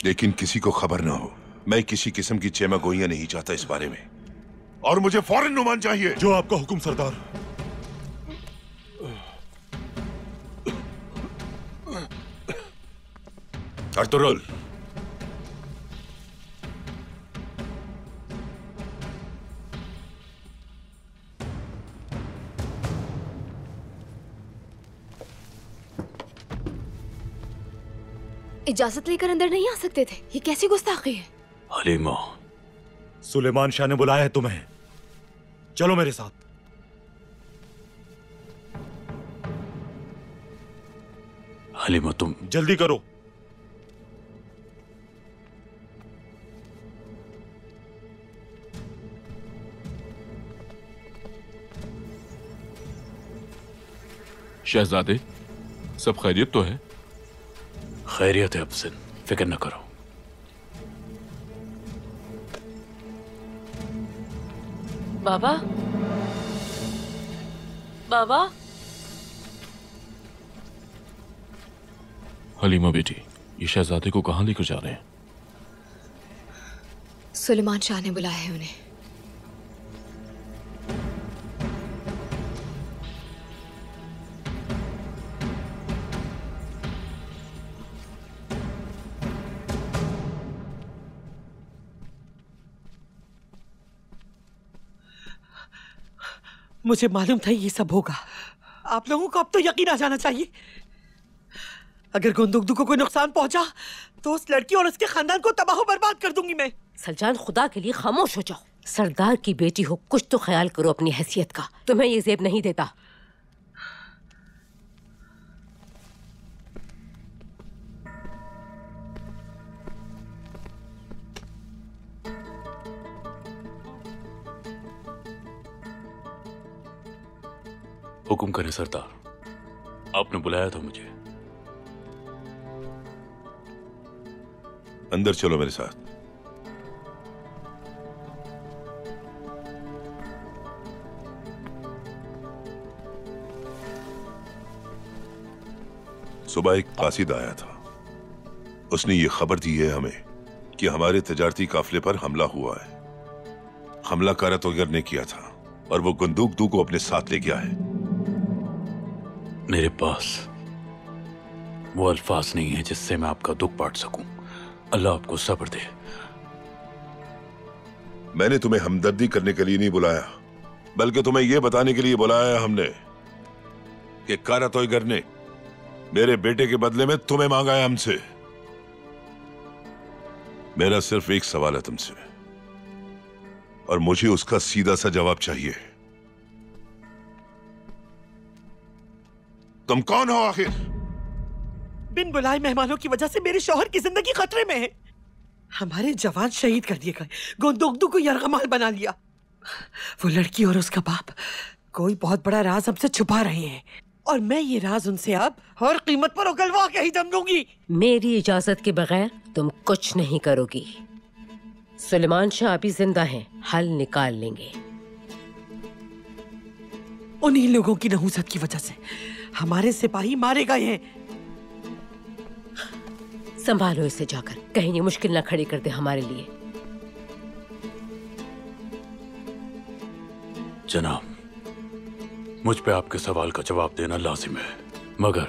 लेकिन किसी को खबर ना हो। मैं किसी किस्म की चेमा गोइयां नहीं चाहता इस बारे में, और मुझे फौरन नुमान चाहिए। जो आपका हुक्म सरदार। अर्तुरुल, इजाजत लेकर अंदर नहीं आ सकते थे? ये कैसी गुस्ताखी है? हलीमा, सुलेमान शाह ने बुलाया है तुम्हें, चलो मेरे साथ। हलीमा तुम जल्दी करो। शहजादे, सब खैरियत तो है? खैरियत है अफसन, फिक्र न करो। बाबा, बाबा। हलीमा बेटी, ये शहजादे को कहाँ लेकर जा रहे हैं? सुलेमान शाह ने बुलाया है उन्हें। मुझे मालूम था ये सब होगा। आप लोगों को अब तो यकीन आ जाना चाहिए। अगर गोंदुगदू को कोई नुकसान पहुंचा तो उस लड़की और उसके खानदान को तबाह बर्बाद कर दूंगी मैं। सलजान, खुदा के लिए खामोश हो जाओ। सरदार की बेटी हो, कुछ तो ख्याल करो अपनी हैसियत का। तुम्हें ये जेब नहीं देता। हुक्म करें सरदार, आपने बुलाया था मुझे। अंदर चलो मेरे साथ। सुबह एक कासिद आया था। उसने ये खबर दी है हमें कि हमारे तजारती काफिले पर हमला हुआ है। हमला कारतोगर ने किया था और वो गुंदुगदू को अपने साथ ले गया है। मेरे पास वो अल्फाज नहीं है जिससे मैं आपका दुख बांट सकूं। अल्लाह आपको सब्र दे। मैंने तुम्हें हमदर्दी करने के लिए नहीं बुलाया, बल्कि तुम्हें यह बताने के लिए बुलाया हमने कि कारतोगर ने मेरे बेटे के बदले में तुम्हें मांगा है हमसे। मेरा सिर्फ एक सवाल है तुमसे, और मुझे उसका सीधा सा जवाब चाहिए। तुम कौन हो आखिर? बिन बुलाए मेहमानों की वजह से मेरे शौहर की जिंदगी खतरे में है। हमारे जवान शहीद कर दिए गए, गोंदुगदू को यरगमाल बना लिया। वो लड़की और उसका बाप कोई बहुत बड़ा राज हमसे छुपा रहे हैं, और मैं ये राज उनसे अब हर कीमत पर उगलवा के ही दम दूंगी। मेरी इजाजत के बगैर तुम कुछ नहीं करोगी। सुलेमान शाह अभी जिंदा हैं, हल निकाल लेंगे। उन्हीं लोगों की नहुसत की वजह से हमारे सिपाही मारे गए हैं। संभालो इसे जाकर, कहीं ये मुश्किल ना खड़ी कर दे हमारे लिए। जनाब, मुझ पे आपके सवाल का जवाब देना लाजिम है, मगर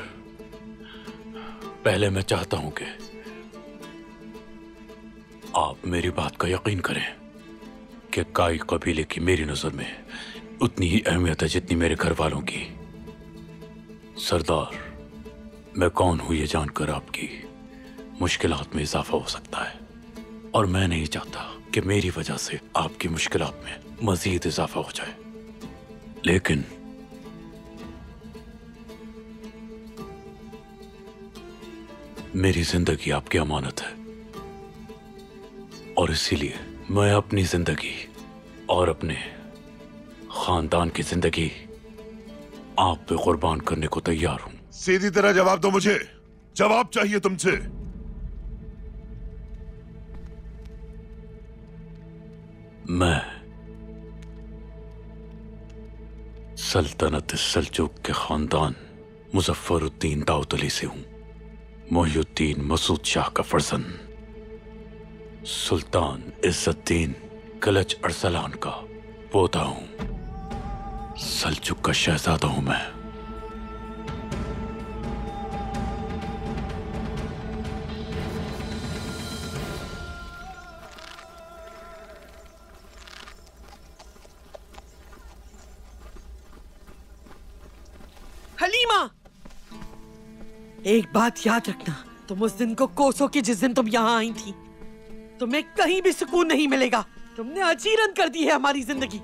पहले मैं चाहता हूं कि आप मेरी बात का यकीन करें कि काई कबीले की मेरी नजर में उतनी ही अहमियत है जितनी मेरे घर वालों की। सरदार, मैं कौन हूं ये जानकर आपकी मुश्किलात में इजाफा हो सकता है, और मैं नहीं चाहता कि मेरी वजह से आपकी मुश्किलात में मजीद इजाफा हो जाए। लेकिन मेरी जिंदगी आपकी अमानत है, और इसीलिए मैं अपनी जिंदगी और अपने खानदान की जिंदगी आप पे कुर्बान करने को तैयार हूं। सीधी तरह जवाब दो मुझे। जवाब चाहिए तुमसे। मैं सल्तनत सल्जूक के खानदान मुजफ्फरुद्दीन दाऊद अली से हूं, मोहिउद्दीन मसूद शाह का फर्जंद, सुल्तान इज्जतदीन कलच अरसलान का पोता हूं, सल्जुक का शहजादा हूं मैं। हलीमा, एक बात याद रखना, तुम उस दिन को कोसो की जिस दिन तुम यहाँ आई थी। तुम्हें कहीं भी सुकून नहीं मिलेगा। तुमने अजीरन कर दी है हमारी जिंदगी।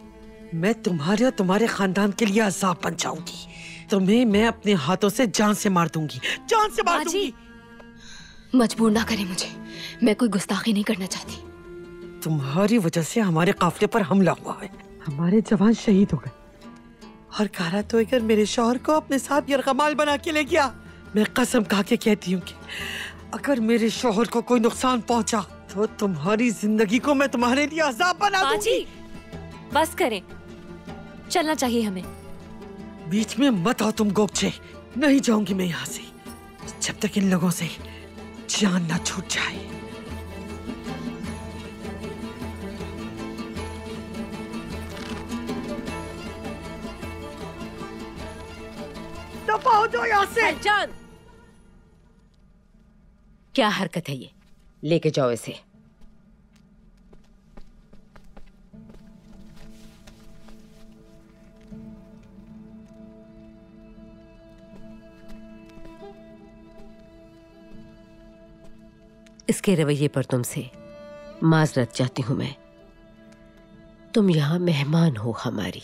मैं तुम्हारे और तुम्हारे खानदान के लिए अजाब बन जाऊंगी। तुम्हें मैं अपने हाथों से जान से मार दूंगी, जान से मार दूंगी। मजबूर ना करें मुझे, मैं कोई गुस्ताखी नहीं करना चाहती। तुम्हारी वजह से हमारे काफिले पर हमला हुआ है, हमारे जवान शहीद हो गए, और कारतोगर मेरे शौहर को अपने साथ यरगमाल बना के ले गया। मैं कसम खा के कहती हूँ कि अगर मेरे शौहर को कोई नुकसान पहुंचा तो तुम्हारी जिंदगी को मैं तुम्हारे लिए अजाब बना दूंगी। बस करें, चलना चाहिए हमें। बीच में मत आओ तुम गोपचे। नहीं जाऊंगी मैं यहाँ से जब तक इन लोगों से जान ना छूट जाए। दफा हो जाओ यहाँ से। जान, क्या हरकत है ये? लेके जाओ इसे। इसके रवैये पर तुमसे माजरत चाहती हूं मैं। तुम यहां मेहमान हो हमारी।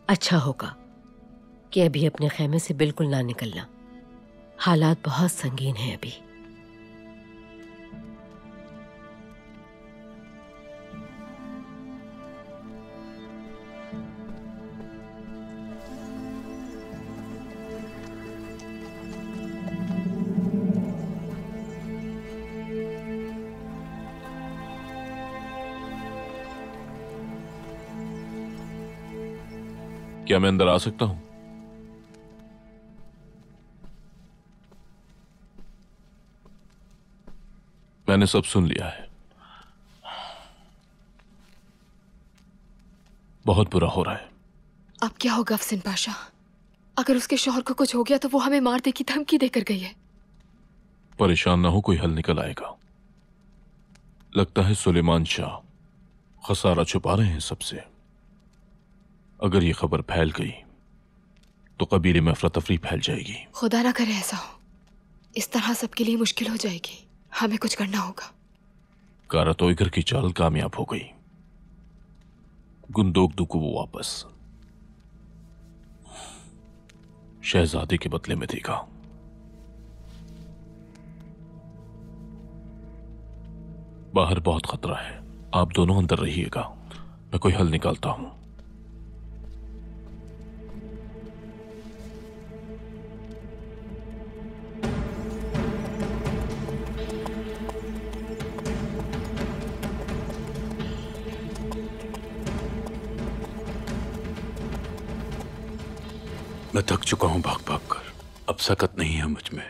अच्छा होगा कि अभी अपने खेमे से बिल्कुल ना निकलना। हालात बहुत संगीन हैं अभी। क्या मैं अंदर आ सकता हूं? मैंने सब सुन लिया है। बहुत बुरा हो रहा है। अब क्या होगा अफसन पाशा? अगर उसके शौहर को कुछ हो गया तो वो हमें मार दे की धमकी देकर गई है। परेशान ना हो, कोई हल निकल आएगा। लगता है सुलेमान शाह खसारा छुपा रहे हैं सबसे। अगर ये खबर फैल गई तो कबीले में अफरा तफरी फैल जाएगी। खुदा ना करे ऐसा हो। इस तरह सबके लिए मुश्किल हो जाएगी। हमें कुछ करना होगा। कारा तोयगर की चाल कामयाब हो गई। गुंदोगदू को वो वापस शहजादे के बदले में देगा। बाहर बहुत खतरा है। आप दोनों अंदर रहिएगा, मैं कोई हल निकालता हूं। मैं थक चुका हूं भाग भाग कर। अब सकत नहीं है मुझ में।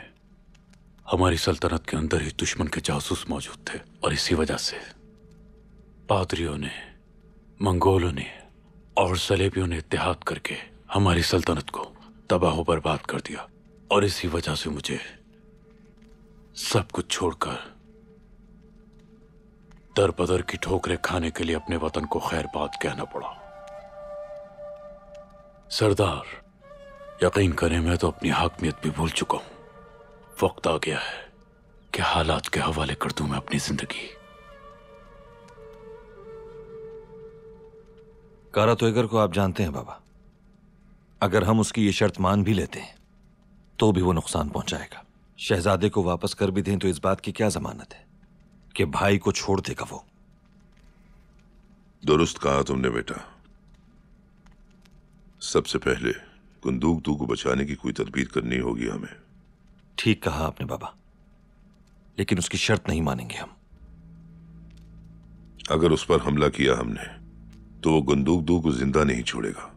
हमारी सल्तनत के अंदर ही दुश्मन के जासूस मौजूद थे और इसी वजह से पादरियों ने, मंगोलों ने और सलेबियों ने इत्तेहाद करके हमारी सल्तनत को तबाह बर्बाद कर दिया। और इसी वजह से मुझे सब कुछ छोड़कर दर बदर की ठोकरें खाने के लिए अपने वतन को खैर बात कहना पड़ा। सरदार, यकीन करें मैं तो अपनी हाकमियत भी भूल चुका हूं। वक्त आ गया है कि हालात के हवाले कर दूं मैं अपनी जिंदगी। कारा तोयगर को आप जानते हैं बाबा। अगर हम उसकी ये शर्त मान भी लेते हैं तो भी वो नुकसान पहुंचाएगा। शहजादे को वापस कर भी दें तो इस बात की क्या जमानत है कि भाई को छोड़ देगा वो। दुरुस्त कहा तुमने बेटा। सबसे पहले गुंदोगदू को बचाने की कोई तदबीर करनी होगी हमें। ठीक कहा आपने बाबा, लेकिन उसकी शर्त नहीं मानेंगे हम। अगर उस पर हमला किया हमने तो वो गुंदोगदू को जिंदा नहीं छोड़ेगा।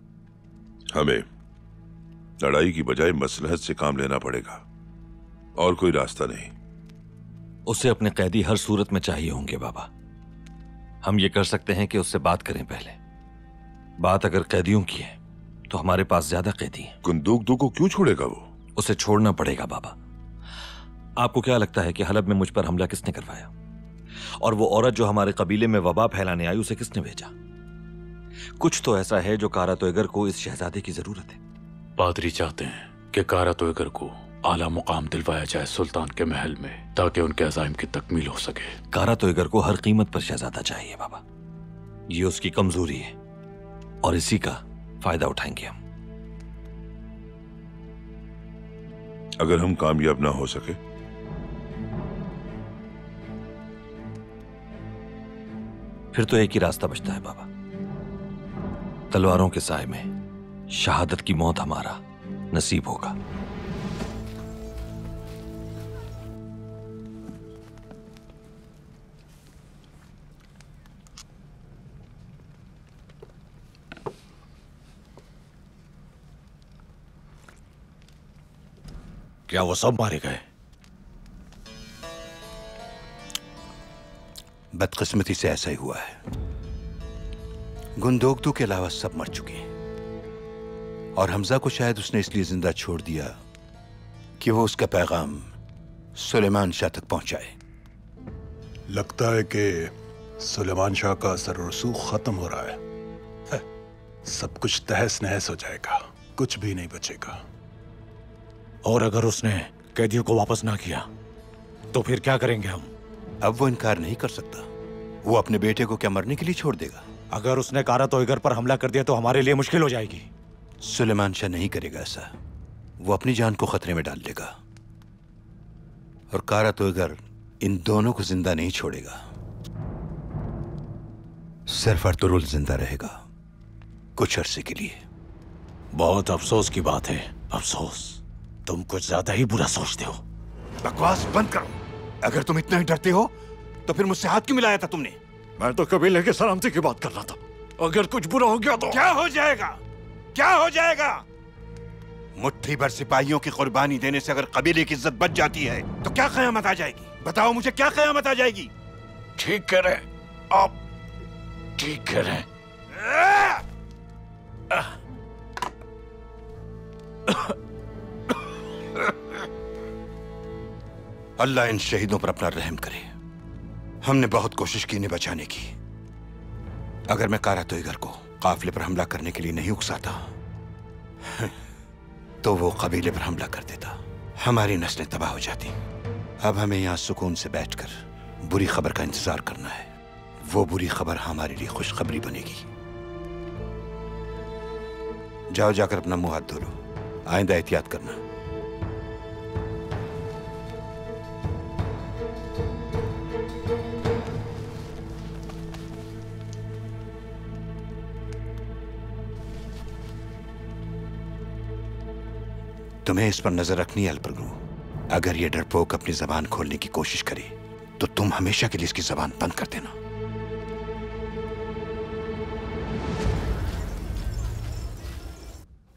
हमें लड़ाई की बजाय मसलहत से काम लेना पड़ेगा और कोई रास्ता नहीं। उसे अपने कैदी हर सूरत में चाहिए होंगे बाबा। हम ये कर सकते हैं कि उससे बात करें पहले। बात अगर कैदियों की है तो हमारे पास ज्यादा कैदी हैं। गुंदोगदू को क्यों छोड़ेगा वो? उसे छोड़ना पड़ेगा बाबा। आपको क्या लगता है कि हलब में मुझ पर हमला किसने करवाया? और वो औरत जो हमारे कबीले में वबा फैलाने आई, उसे किसने भेजा? कुछ तो ऐसा है जो कारा तोयगर को इस शहजादे की जरूरत है। पादरी चाहते हैं कि कारा तोयगर को आला मुकाम दिलवाया जाए सुल्तान के महल में, ताकि उनके अज़ाइम की तकमील हो सके। कारा तोयगर को हर कीमत पर शहजादा चाहिए बाबा। ये उसकी कमजोरी है और इसी का फायदा उठाएंगे हम। अगर हम कामयाब ना हो सके फिर तो एक ही रास्ता बचता है बाबा। तलवारों के साए में शहादत की मौत हमारा नसीब होगा। क्या वो सब मारे गए? बदकिस्मती से ऐसा ही हुआ है। गुंदोगदू के अलावा सब मर चुके हैं और हमजा को शायद उसने इसलिए जिंदा छोड़ दिया कि वो उसका पैगाम सुलेमान शाह तक पहुंचाए। लगता है कि सुलेमान शाह का असर रसूख खत्म हो रहा है। सब कुछ तहस नहस हो जाएगा, कुछ भी नहीं बचेगा। और अगर उसने कैदियों को वापस ना किया तो फिर क्या करेंगे हम? अब वो इनकार नहीं कर सकता। वो अपने बेटे को क्या मरने के लिए छोड़ देगा? अगर उसने कारा तोयगर पर हमला कर दिया तो हमारे लिए मुश्किल हो जाएगी। सुलेमान शाह नहीं करेगा ऐसा। वो अपनी जान को खतरे में डाल लेगा और कारा तोयगर इन दोनों को जिंदा नहीं छोड़ेगा। सिर्फ अर्तुरुल जिंदा रहेगा कुछ अरसे के लिए। बहुत अफसोस की बात है। अफसोस? तुम कुछ ज्यादा ही बुरा सोचते हो। बकवास बंद करो। अगर तुम इतना ही डरते हो तो फिर मुझसे हाथ क्यों मिलाया था तुमने? मैं तो कबीले के सलामती की बात कर रहा था। अगर कुछ बुरा हो गया तो क्या हो जाएगा? क्या हो जाएगा? मुट्ठी भर सिपाहियों की कुर्बानी देने से अगर कबीले की इज्जत बच जाती है तो क्या कयामत आ जाएगी? बताओ मुझे, क्या कयामत आ जाएगी? ठीक कह रहे आप, ठीक कह रहे। अल्लाह इन शहीदों पर अपना रहम करे। हमने बहुत कोशिश की इन्हें बचाने की। अगर मैं कारा तोयगर को काफिले पर हमला करने के लिए नहीं उकसाता तो वो कबीले पर हमला कर देता, हमारी नस्लें तबाह हो जाती। अब हमें यहां सुकून से बैठकर बुरी खबर का इंतजार करना है। वो बुरी खबर हमारे लिए खुशखबरी बनेगी। जाओ, जाकर अपना मुंह हाथ धो लो। आइंदा एहतियात करना। तुम्हें इस पर नजर रखनी है अल्परगू। अगर ये डरपोक अपनी जबान खोलने की कोशिश करे तो तुम हमेशा के लिए इसकी जबान बंद कर देना।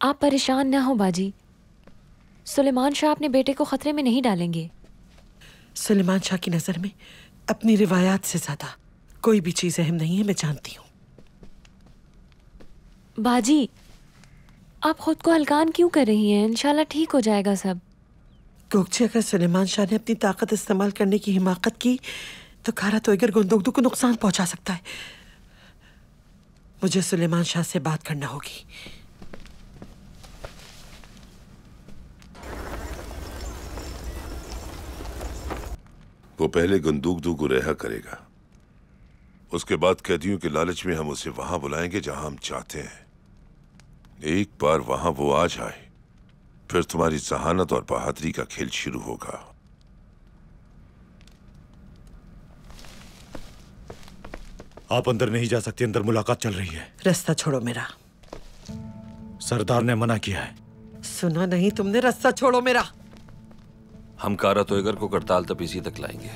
आप परेशान ना हो बाजी। सुलेमान शाह अपने बेटे को खतरे में नहीं डालेंगे। सुलेमान शाह की नजर में अपनी रिवायात से ज्यादा कोई भी चीज अहम नहीं है, मैं जानती हूँ। बाजी, आप खुद को हल्कान क्यों कर रही हैं? इंशाल्लाह ठीक हो जाएगा सब। गोगची, अगर सुलेमान शाह ने अपनी ताकत इस्तेमाल करने की हिमाकत की तो कारा तोयगर गुंदोगदू को नुकसान पहुंचा सकता है। मुझे सुलेमान शाह से बात करना होगी। वो पहले गंदूकदू को रिहा करेगा, उसके बाद कैदियों के लालच में हम उसे वहां बुलाएंगे जहां हम चाहते हैं। एक बार वहां वो आ जाए फिर तुम्हारी जहानत और बहादुरी का खेल शुरू होगा। आप अंदर नहीं जा सकती, अंदर मुलाकात चल रही है। रास्ता छोड़ो मेरा। सरदार ने मना किया है। सुना नहीं तुमने? रास्ता छोड़ो मेरा। हम कारा तोयगर को करताल तपीसी तक लाएंगे।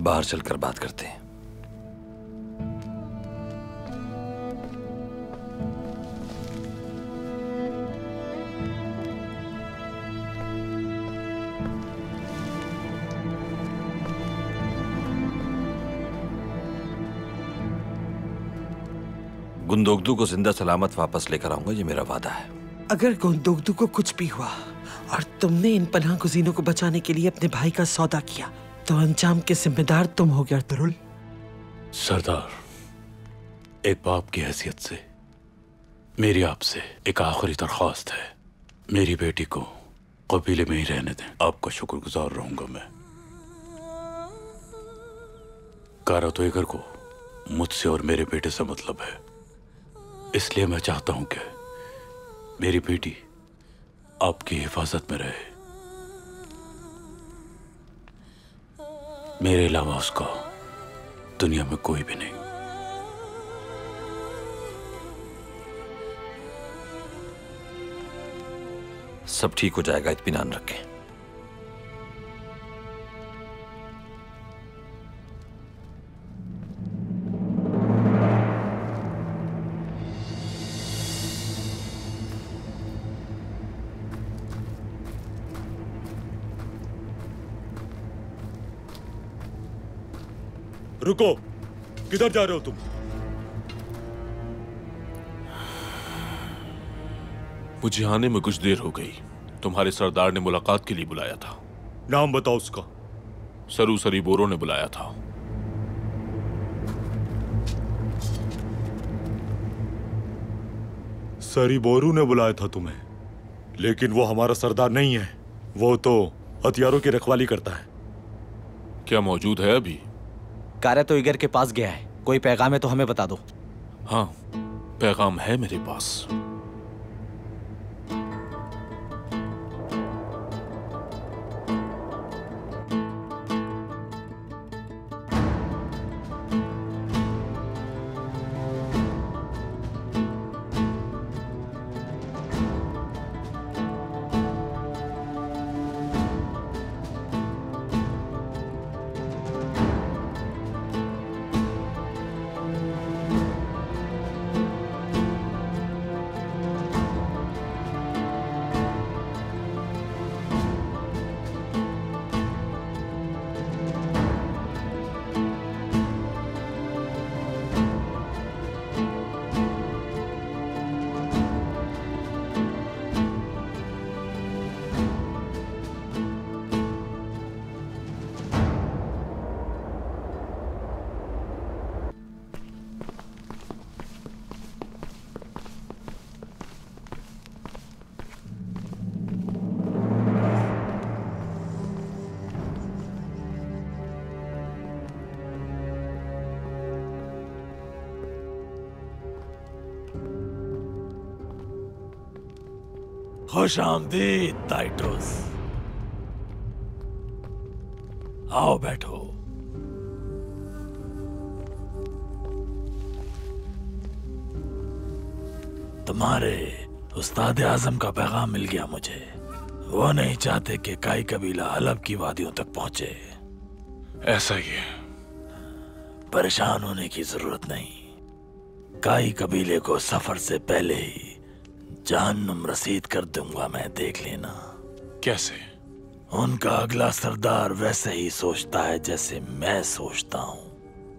बाहर चलकर बात करते हैं। गुंदोगदू को जिंदा सलामत वापस लेकर आऊंगा, ये मेरा वादा है। अगर गुंदोगदू को कुछ भी हुआ और तुमने इन पनाह गुज़ीनों को बचाने के लिए अपने भाई का सौदा किया तो अंजाम के जिम्मेदार तुम हो गया अर्तुरुल। सरदार, एक बाप की हैसियत से मेरी आपसे एक आखिरी दरख्वास्त है। मेरी बेटी को कबीले में ही रहने दें। आपका शुक्रगुजार रहूंगा मैं। कारा तोयगर को मुझसे और मेरे बेटे से मतलब है, इसलिए मैं चाहता हूं कि मेरी बेटी आपकी हिफाजत में रहे। मेरे अलावा उसका दुनिया में कोई भी नहीं। सब ठीक हो जाएगा, इत्मीनान रखें। रुको, किधर जा रहे हो तुम? मुझे आने में कुछ देर हो गई। तुम्हारे सरदार ने मुलाकात के लिए बुलाया था। नाम बताओ उसका। सरू सरी बोरो ने बुलाया था। सरी बोरू ने बुलाया था तुम्हें, लेकिन वो हमारा सरदार नहीं है। वो तो हथियारों की रखवाली करता है। क्या मौजूद है अभी? कारे तो इगर के पास गया है। कोई पैगाम है तो हमें बता दो। हाँ, पैगाम है मेरे पास। खुश आमदीद टाइटस। आओ बैठो। तुम्हारे उस्ताद आजम का पैगाम मिल गया मुझे। वो नहीं चाहते कि काई कबीला हलब की वादियों तक पहुंचे। ऐसा ही है। परेशान होने की जरूरत नहीं। काई कबीले को सफर से पहले ही जहन्नुम रसीद कर दूंगा मैं, देख लेना। कैसे? उनका अगला सरदार वैसे ही सोचता है जैसे मैं सोचता हूँ।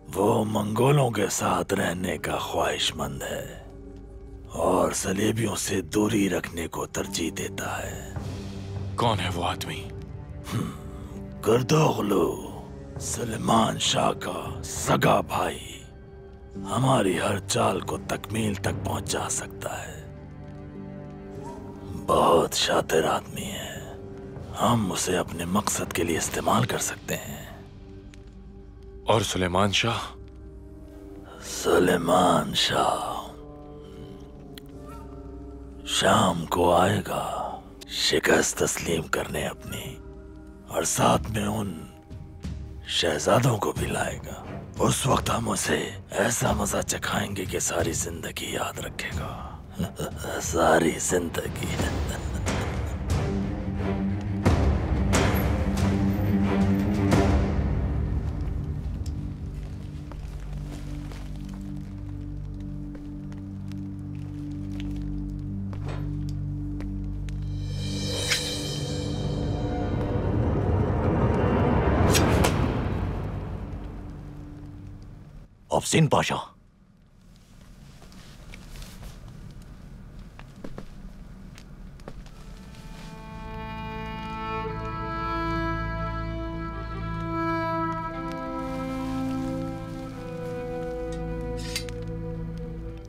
वो मंगोलों के साथ रहने का ख्वाहिशमंद है और सलेबियों से दूरी रखने को तरजीह देता है। कौन है वो आदमी? कुर्दोगलू, सुलेमान शाह का सगा भाई, हमारी हर चाल को तकमील तक पहुंचा सकता है। बहुत शातिर आदमी है। हम उसे अपने मकसद के लिए इस्तेमाल कर सकते हैं। और सुलेमान शाह? सुलेमान शाह शाम को आएगा शिकस्त तस्लीम करने अपनी, और साथ में उन शहजादों को भी लाएगा। उस वक्त हम उसे ऐसा मजा चखाएंगे कि सारी जिंदगी याद रखेगा। सारी जिंदगी। अफसीन पाशा,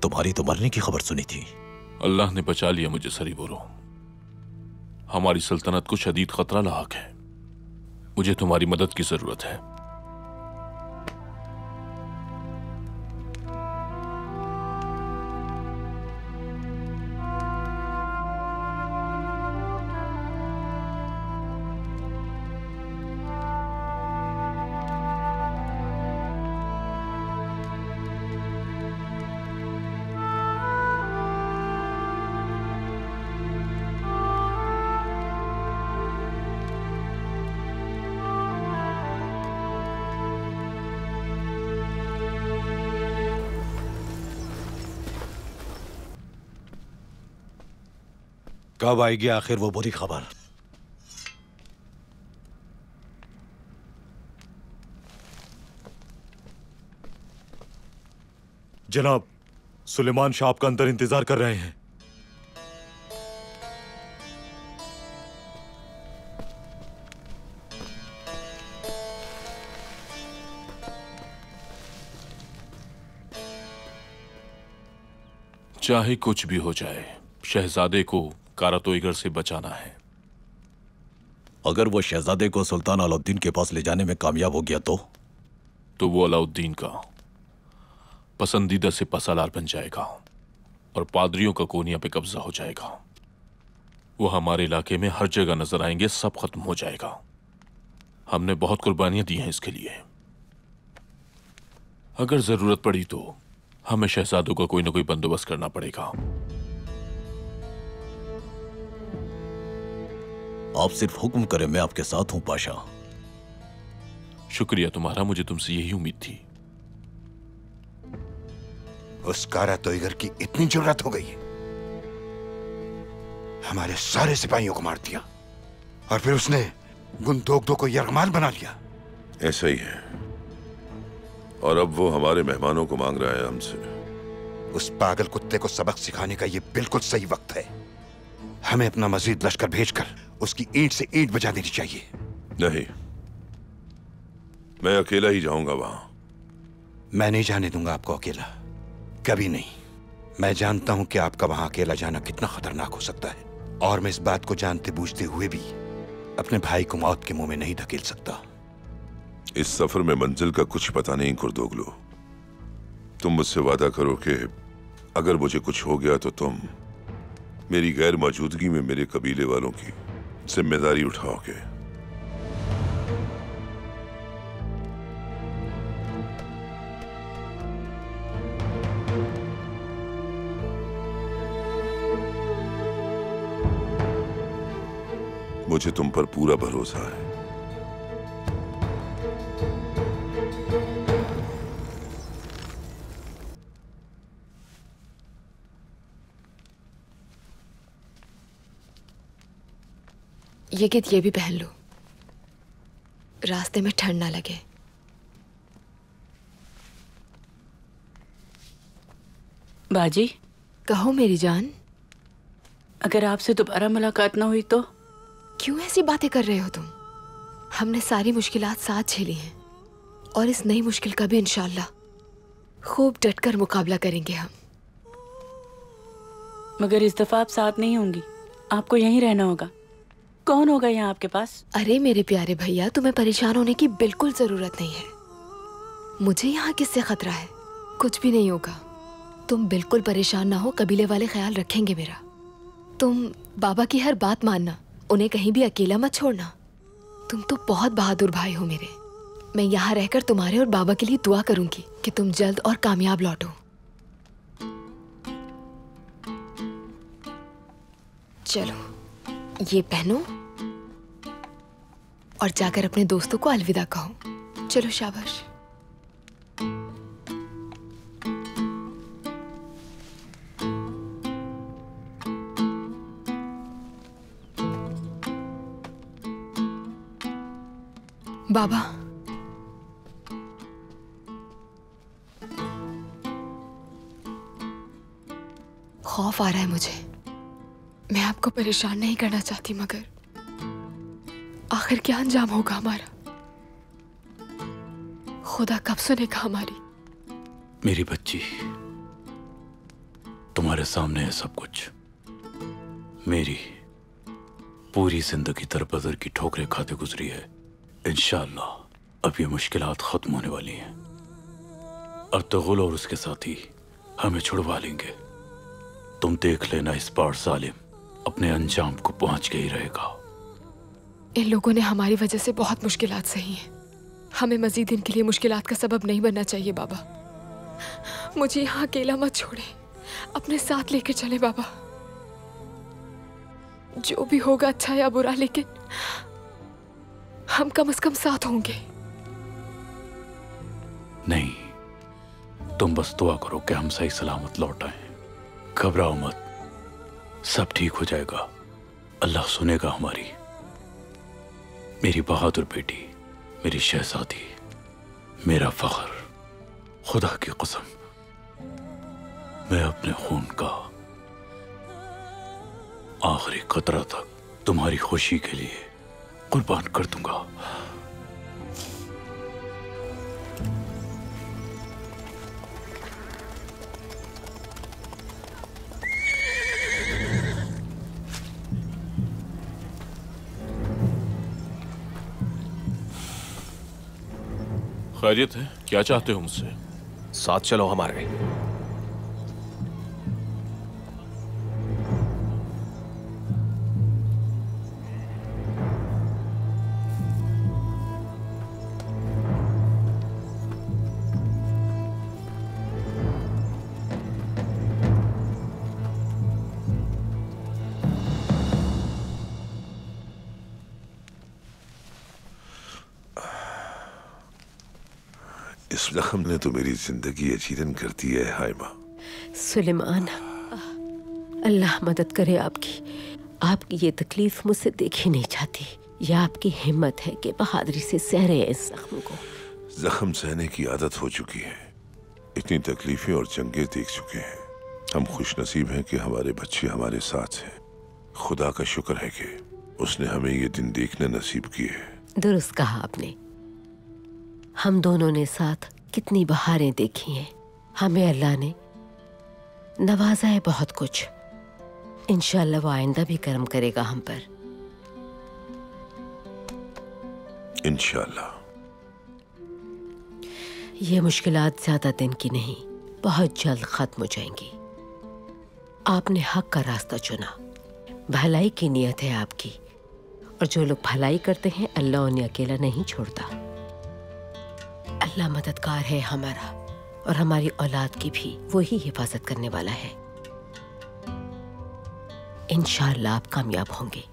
तुम्हारी तो मरने की खबर सुनी थी। अल्लाह ने बचा लिया मुझे सरी बोरो। हमारी सल्तनत को शदीद खतरा लाक है। मुझे तुम्हारी मदद की जरूरत है। कब आएगी आखिर वो बुरी खबर? जनाब, सुलेमान शाह आपका अंदर इंतजार कर रहे हैं। चाहे कुछ भी हो जाए, शहजादे को कारा तोईगर से बचाना है। अगर वो शहजादे को सुल्तान अलाउद्दीन के पास ले जाने में कामयाब हो गया तो वो अलाउद्दीन का पसंदीदा सिपा सालार बन जाएगा और पादरियों का कोनिया पे कब्जा हो जाएगा। वो हमारे इलाके में हर जगह नजर आएंगे, सब खत्म हो जाएगा। हमने बहुत कुर्बानियां दी हैं इसके लिए। अगर जरूरत पड़ी तो हमें शहजादों का कोई ना कोई बंदोबस्त करना पड़ेगा। आप सिर्फ हुक्म करें, मैं आपके साथ हूं पाशा। शुक्रिया तुम्हारा, मुझे तुमसे यही उम्मीद थी। उस कारा तोईगर की इतनी जरूरत हो गई, हमारे सारे सिपाहियों को मार दिया और फिर उसने गुंदोगदो को यरगमाल बना लिया। ऐसा ही है, और अब वो हमारे मेहमानों को मांग रहा है हमसे। उस पागल कुत्ते को सबक सिखाने का ये बिल्कुल सही वक्त है। हमें अपना मजीद लश्कर भेजकर उसकी ईंट से ईंट बजा देनी चाहिए। नहीं, मैं अकेला ही जाऊंगा वहां। मैं नहीं जाने दूंगा आपको अकेला, कभी नहीं। मैं जानता हूं कि आपका वहां अकेला जाना कितना खतरनाक हो सकता है, और मैं इस बात को जानते बूझते हुए भी अपने भाई को मौत के मुंह में नहीं धकेल सकता। इस सफर में मंजिल का कुछ पता नहीं कुर्दोगलू। तुम मुझसे वादा करो कि अगर मुझे कुछ हो गया तो तुम मेरी गैर मौजूदगी में मेरे कबीले वालों की जिम्मेदारी उठाओगे। मुझे तुम पर पूरा भरोसा है। ये गीत ये भी पहन लो, रास्ते में ठंड ना लगे। बाजी, कहो मेरी जान। अगर आपसे दोबारा मुलाकात ना हुई तो? क्यों ऐसी बातें कर रहे हो तुम? हमने सारी मुश्किलात साथ झेली हैं, और इस नई मुश्किल का भी इंशाल्लाह खूब डटकर मुकाबला करेंगे हम। मगर इस दफा आप साथ नहीं होंगी, आपको यहीं रहना होगा। कौन होगा यहाँ आपके पास? अरे मेरे प्यारे भैया, तुम्हें परेशान होने की बिल्कुल जरूरत नहीं है। मुझे यहाँ किससे खतरा है? कुछ भी नहीं होगा। तुम बिल्कुल परेशान ना हो, कबीले वाले ख्याल रखेंगे मेरा। तुम बाबा की हर बात मानना, उन्हें कहीं भी अकेला मत छोड़ना। तुम तो बहुत बहादुर भाई हो मेरे। मैं यहाँ रहकर तुम्हारे और बाबा के लिए दुआ करूंगी कि तुम जल्द और कामयाब लौटो। चलो ये पहनो और जाकर अपने दोस्तों को अलविदा कहो। चलो शाबाश। बाबा, खौफ आ रहा है मुझे। मैं आपको परेशान नहीं करना चाहती, मगर आखिर क्या अंजाम होगा हमारा? खुदा कब सुनेगा हमारी? मेरी बच्ची, तुम्हारे सामने है सब कुछ। मेरी पूरी जिंदगी दरबदर की ठोकरें खाते गुजरी है। इंशाअल्लाह अब ये मुश्किलात खत्म होने वाली हैं। अर्तुगरुल और उसके साथी हमें छुड़वा लेंगे। तुम देख लेना, इस बार जालिम अपने अंजाम को पहुंच के ही रहेगा। इन लोगों ने हमारी वजह से बहुत मुश्किलात सही हैं। हमें मजीद इनके लिए मुश्किलात का सबब नहीं बनना चाहिए। बाबा, मुझे यहाँ अकेला मत छोड़े, अपने साथ लेकर चले बाबा। जो भी होगा अच्छा या बुरा, लेकिन हम कम से कम साथ होंगे। नहीं, तुम बस दुआ करो कि हम सही सलामत लौट आए। घबराओ मत, सब ठीक हो जाएगा। अल्लाह सुनेगा हमारी। मेरी बहादुर बेटी, मेरी शहजादी, मेरा फख्र, खुदा की कसम, मैं अपने खून का आखिरी कतरा तक तुम्हारी खुशी के लिए कुर्बान कर दूंगा। खैरियत है? क्या चाहते हो मुझसे? साथ चलो हमारे। इस जख्म ने तो मेरी जिंदगी अजीरन कर दी है हाइमा। सुलेमान, अल्लाह मदद करे आपकी। आपकी ये तकलीफ मुझसे देखी नहीं जाती। यह आपकी हिम्मत है कि बहादुरी से सह रहे हैं इस जख्म को। जख्म सहने की आदत हो चुकी है। इतनी तकलीफें और जंगें देख चुके हैं। हम खुश नसीब हैं कि हमारे बच्चे हमारे साथ हैं। खुदा का शुक्र है कि उसने हमें ये दिन देखने नसीब किए। दुरुस्त कहा आपने। हम दोनों ने साथ कितनी बहारें देखी हैं। हमें अल्लाह ने नवाजा है बहुत कुछ। इंशाअल्लाह वो आइंदा भी करम करेगा हम पर। इंशाअल्लाह। ये मुश्किलात ज्यादा दिन की नहीं, बहुत जल्द खत्म हो जाएंगी। आपने हक का रास्ता चुना। भलाई की नीयत है आपकी, और जो लोग भलाई करते हैं अल्लाह उन्हें अकेला नहीं छोड़ता। अल्लाह मददगार है हमारा, और हमारी औलाद की भी वही हिफाजत करने वाला है। इंशाअल्लाह आप कामयाब होंगे।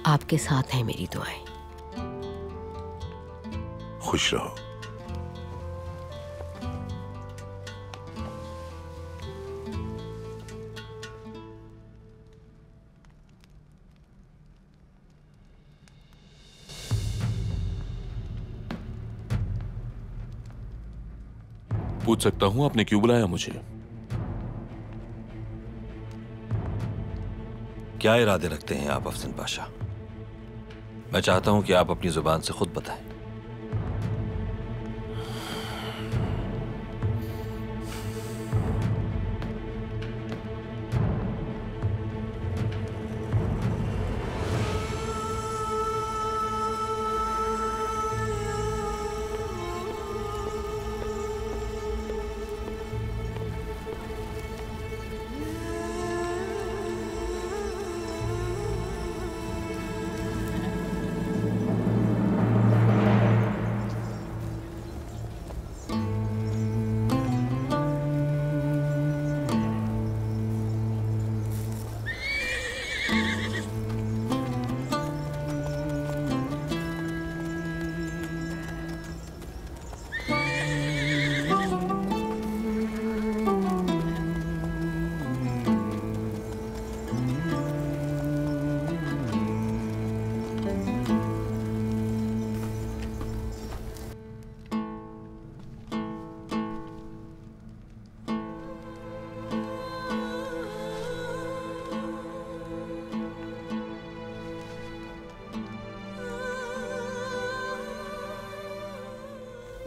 आपके साथ हैं मेरी दुआएं। खुश रहो। पूछ सकता हूं आपने क्यों बुलाया मुझे? क्या इरादे रखते हैं आप अफजल पाशा? मैं चाहता हूं कि आप अपनी जुबान से खुद बताएं।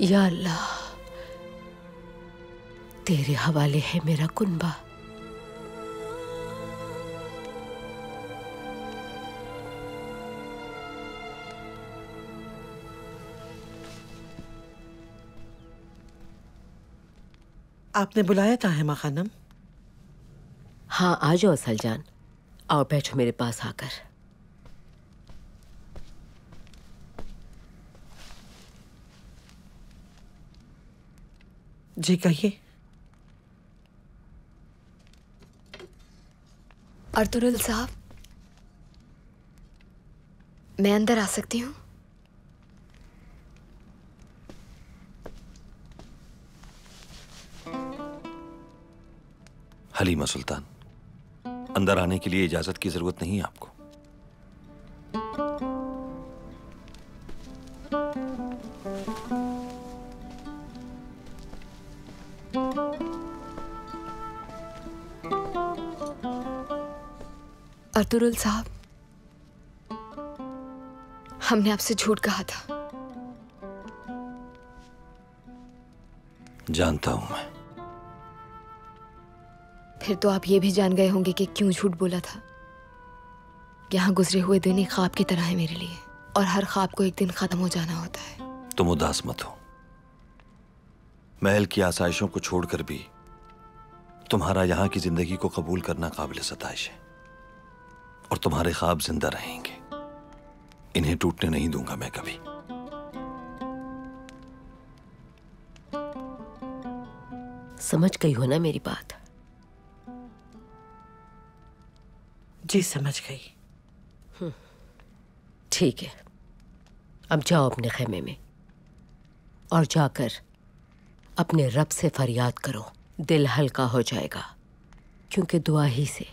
या अल्लाह, तेरे हवाले है मेरा कुनबा। आपने बुलाया था हेमा खानम? हाँ, आ जाओ असल जान। आओ बैठो मेरे पास आकर। जी कहिए। अर्तुगरुल साहब, मैं अंदर आ सकती हूँ? हलीमा सुल्तान, अंदर आने के लिए इजाजत की जरूरत नहीं है आपको। अर्तुगरुल साहब, हमने आपसे झूठ कहा था। जानता हूं मैं। फिर तो आप ये भी जान गए होंगे कि क्यों झूठ बोला था। यहाँ गुजरे हुए दिन एक ख्वाब की तरह है मेरे लिए, और हर ख्वाब को एक दिन खत्म हो जाना होता है। तुम उदास मत हो। महल की आसाइशों को छोड़कर भी तुम्हारा यहां की जिंदगी को कबूल करना काबिल सताइश है, और तुम्हारे ख्वाब जिंदा रहेंगे। इन्हें टूटने नहीं दूंगा मैं कभी। समझ गई हो ना मेरी बात? जी समझ गई। ठीक है, अब जाओ अपने खेमे में और जाकर अपने रब से फरियाद करो। दिल हल्का हो जाएगा, क्योंकि दुआ ही से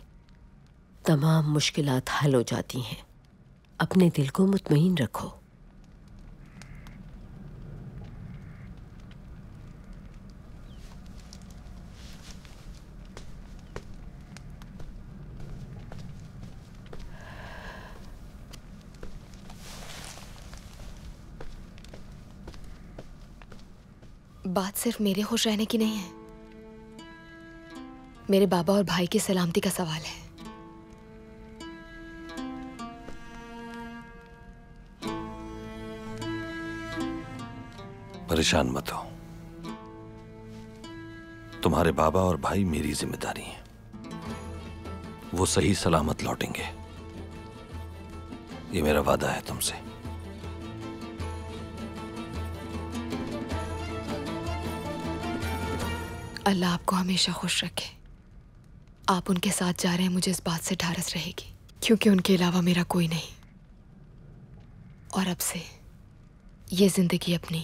तमाम मुश्किलात हल हो जाती हैं। अपने दिल को मुतमईन रखो। बात सिर्फ मेरे खुश रहने की नहीं है, मेरे बाबा और भाई की सलामती का सवाल है। परेशान मत हो, तुम्हारे बाबा और भाई मेरी जिम्मेदारी है। वो सही सलामत लौटेंगे, ये मेरा वादा है तुमसे। अल्लाह आपको हमेशा खुश रखे। आप उनके साथ जा रहे हैं, मुझे इस बात से ढारस रहेगी, क्योंकि उनके अलावा मेरा कोई नहीं। और अब से ये जिंदगी अपनी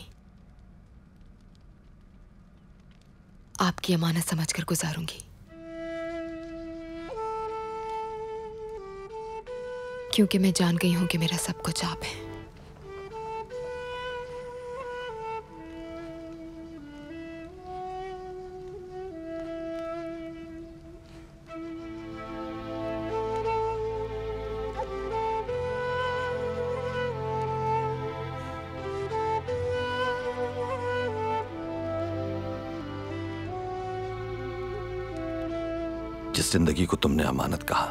आपकी अमानत समझकर गुजारूंगी, क्योंकि मैं जान गई हूं कि मेरा सब कुछ आप है। जिस जिंदगी को तुमने अमानत कहा,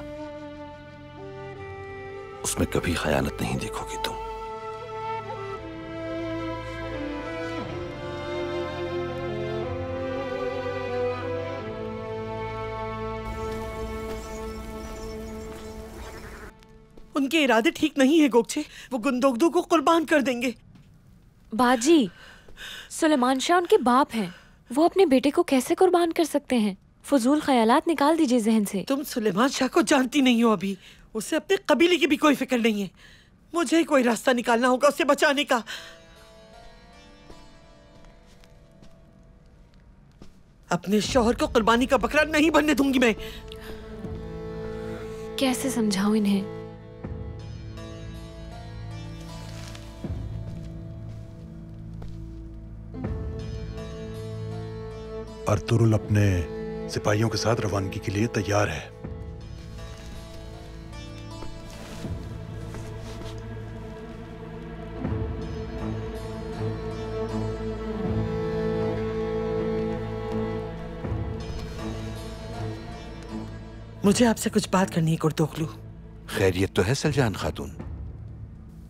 उसमें कभी खयानत नहीं देखोगी तुम। उनके इरादे ठीक नहीं है गोगचे, वो गुंदोगदू को कुर्बान कर देंगे। बाजी, सुलेमान शाह उनके बाप हैं, वो अपने बेटे को कैसे कुर्बान कर सकते हैं? फजूल ख्यालात निकाल दीजिए जहन से। तुम सुलेमान शाह को जानती नहीं हो अभी, उसे अपने कबीले की भी कोई फिक्र नहीं है। मुझे कोई रास्ता निकालना होगा उसे बचाने का। अपने शौहर को कुर्बानी का बकरा नहीं बनने दूंगी मैं। कैसे समझाऊं इन्हें? अर्तुरुल अपने सिपाहियों के साथ रवानगी के लिए तैयार है। मुझे आपसे कुछ बात करनी है गुंदोगदू। खैरियत तो है सलजान खातून?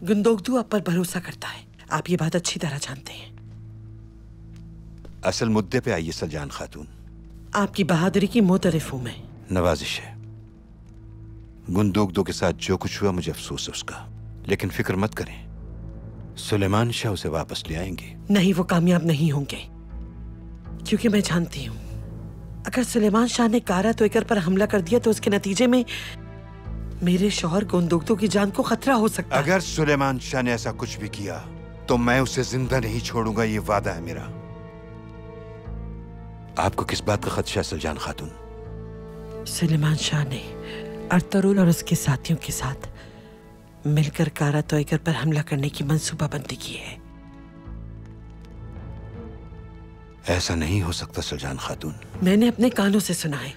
गुंदोगदू आप पर भरोसा करता है, आप ये बात अच्छी तरह जानते हैं। असल मुद्दे पे आइए सलजान खातून। आपकी बहादुरी की मोतरफ हूं मैं। नवाजिश है। गुंदोगदू के साथ जो कुछ हुआ मुझे अफसोस है उसका, लेकिन फिक्र मत करें, सुलेमान शाह उसे वापस ले आएंगे। नहीं, वो कामयाब नहीं होंगे, क्योंकि मैं जानती हूँ अगर सुलेमान शाह ने कारा तोयकर पर हमला कर दिया तो उसके नतीजे में मेरे शौहर गुंदोगदू की जान को खतरा हो सकता है। अगर सुलेमान शाह ने ऐसा कुछ भी किया तो मैं उसे जिंदा नहीं छोड़ूंगा, ये वादा है मेरा। आपको किस बात का खदशा सलजान खातून? सुलेमान शाह ने अर्तुरुल और उसके साथियों के साथ मिलकर कारा तोयकर पर हमला करने की मंसूबाबंदी की है। ऐसा नहीं हो सकता सलजान खातून। मैंने अपने कानों से सुना है,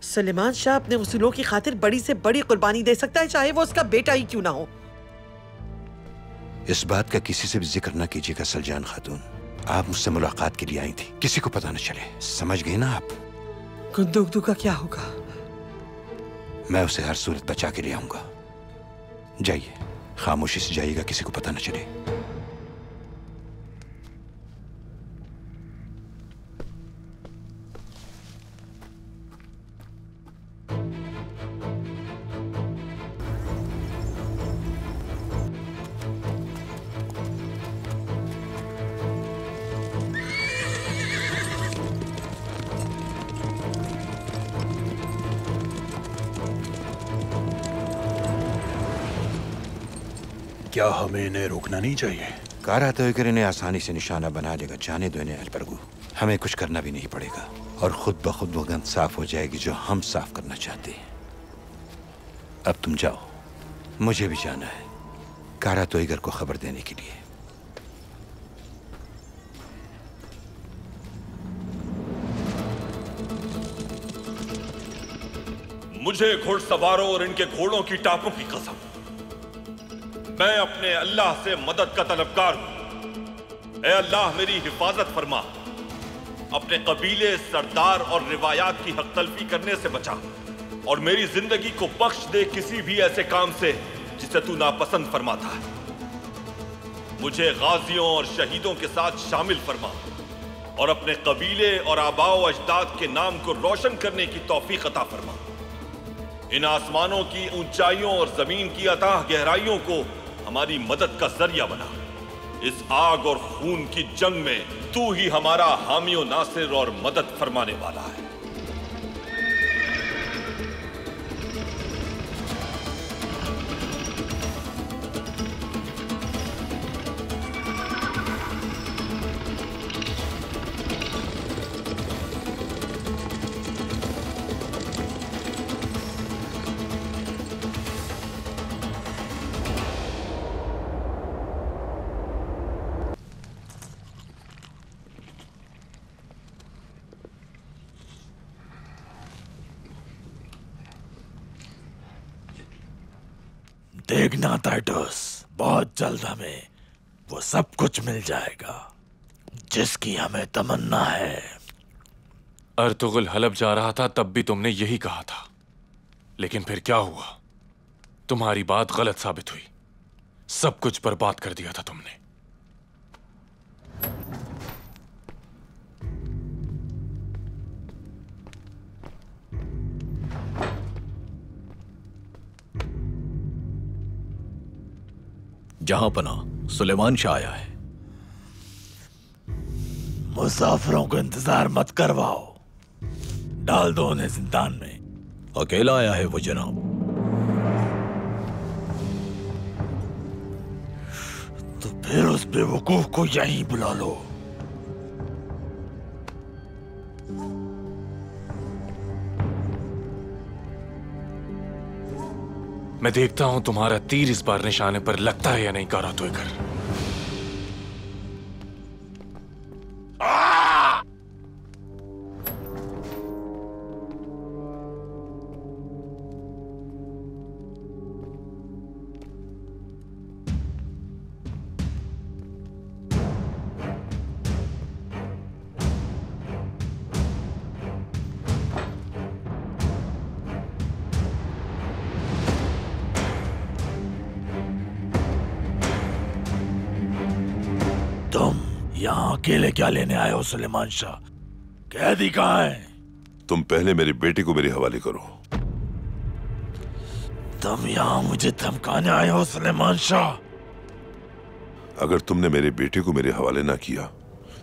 सुलेमान शाह अपने उसूलों की खातिर बड़ी से बड़ी कुर्बानी दे सकता है, चाहे वो उसका बेटा ही क्यों ना हो। इस बात का किसी से भी जिक्र ना कीजिएगा सलजान खातून। आप मुझसे मुलाकात के लिए आई थी, किसी को पता न चले, समझ गई ना आप? गुंदोगदू का क्या होगा? मैं उसे हर सूरत बचा के ले आऊंगा। जाइए, खामोशी से जाइएगा, किसी को पता न चले। क्या हमें इन्हें रोकना नहीं चाहिए? कारा तोयगर इन्हें आसानी से निशाना बना लेगा। जाने दो इन्हें अलबरगू, हमें कुछ करना भी नहीं पड़ेगा और खुद ब खुद वो गंद साफ हो जाएगी जो हम साफ करना चाहते हैं। अब तुम जाओ, मुझे भी जाना है कारा तोयगर को खबर देने के लिए। मुझे घुड़सवारों और इनके घोड़ों की टापों की कसम, मैं अपने अल्लाह से मदद का तलबगार हूं। ऐ अल्लाह मेरी हिफाजत फरमा, अपने कबीले, सरदार और रिवायात की हक तलफी करने से बचा और मेरी जिंदगी को बख्श दे किसी भी ऐसे काम से जिसे तू नापसंद फरमाता है। मुझे गाजियों और शहीदों के साथ शामिल फरमा और अपने कबीले और आबाओ अजदाद के नाम को रोशन करने की तौफीक अता फरमा। इन आसमानों की ऊंचाइयों और जमीन की अताह गहराइयों को हमारी मदद का जरिया बना। इस आग और खून की जंग में तू ही हमारा हामी और नासिर और मदद फरमाने वाला है। देखना टाइटस, बहुत जल्द हमें वो सब कुछ मिल जाएगा जिसकी हमें तमन्ना है। अर्तुगरुल हलब जा रहा था तब भी तुमने यही कहा था, लेकिन फिर क्या हुआ? तुम्हारी बात गलत साबित हुई। सब कुछ बर्बाद कर दिया था तुमने। जहां पना सुलेमान शाह आया है। मुसाफिरों को इंतजार मत करवाओ, डाल दो उन्हें जिंदान में। अकेला आया है वो जनाब। तो फिर उस बेवकूफ को यहीं बुला लो। मैं देखता हूं तुम्हारा तीर इस बार निशाने पर लगता है या नहीं कारा तोयगर। यहाँ अकेले क्या लेने आए हो सुलेमान शाह? कैदी कहाँ है? तुम पहले मेरी बेटी को मेरे हवाले करो। तुम यहाँ मुझे धमकाने आए हो सुलेमान शाह? अगर तुमने मेरे बेटे को मेरे हवाले ना किया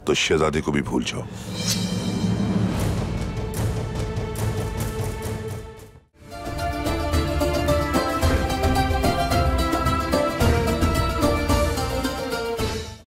तो शहजादे को भी भूल जाओ।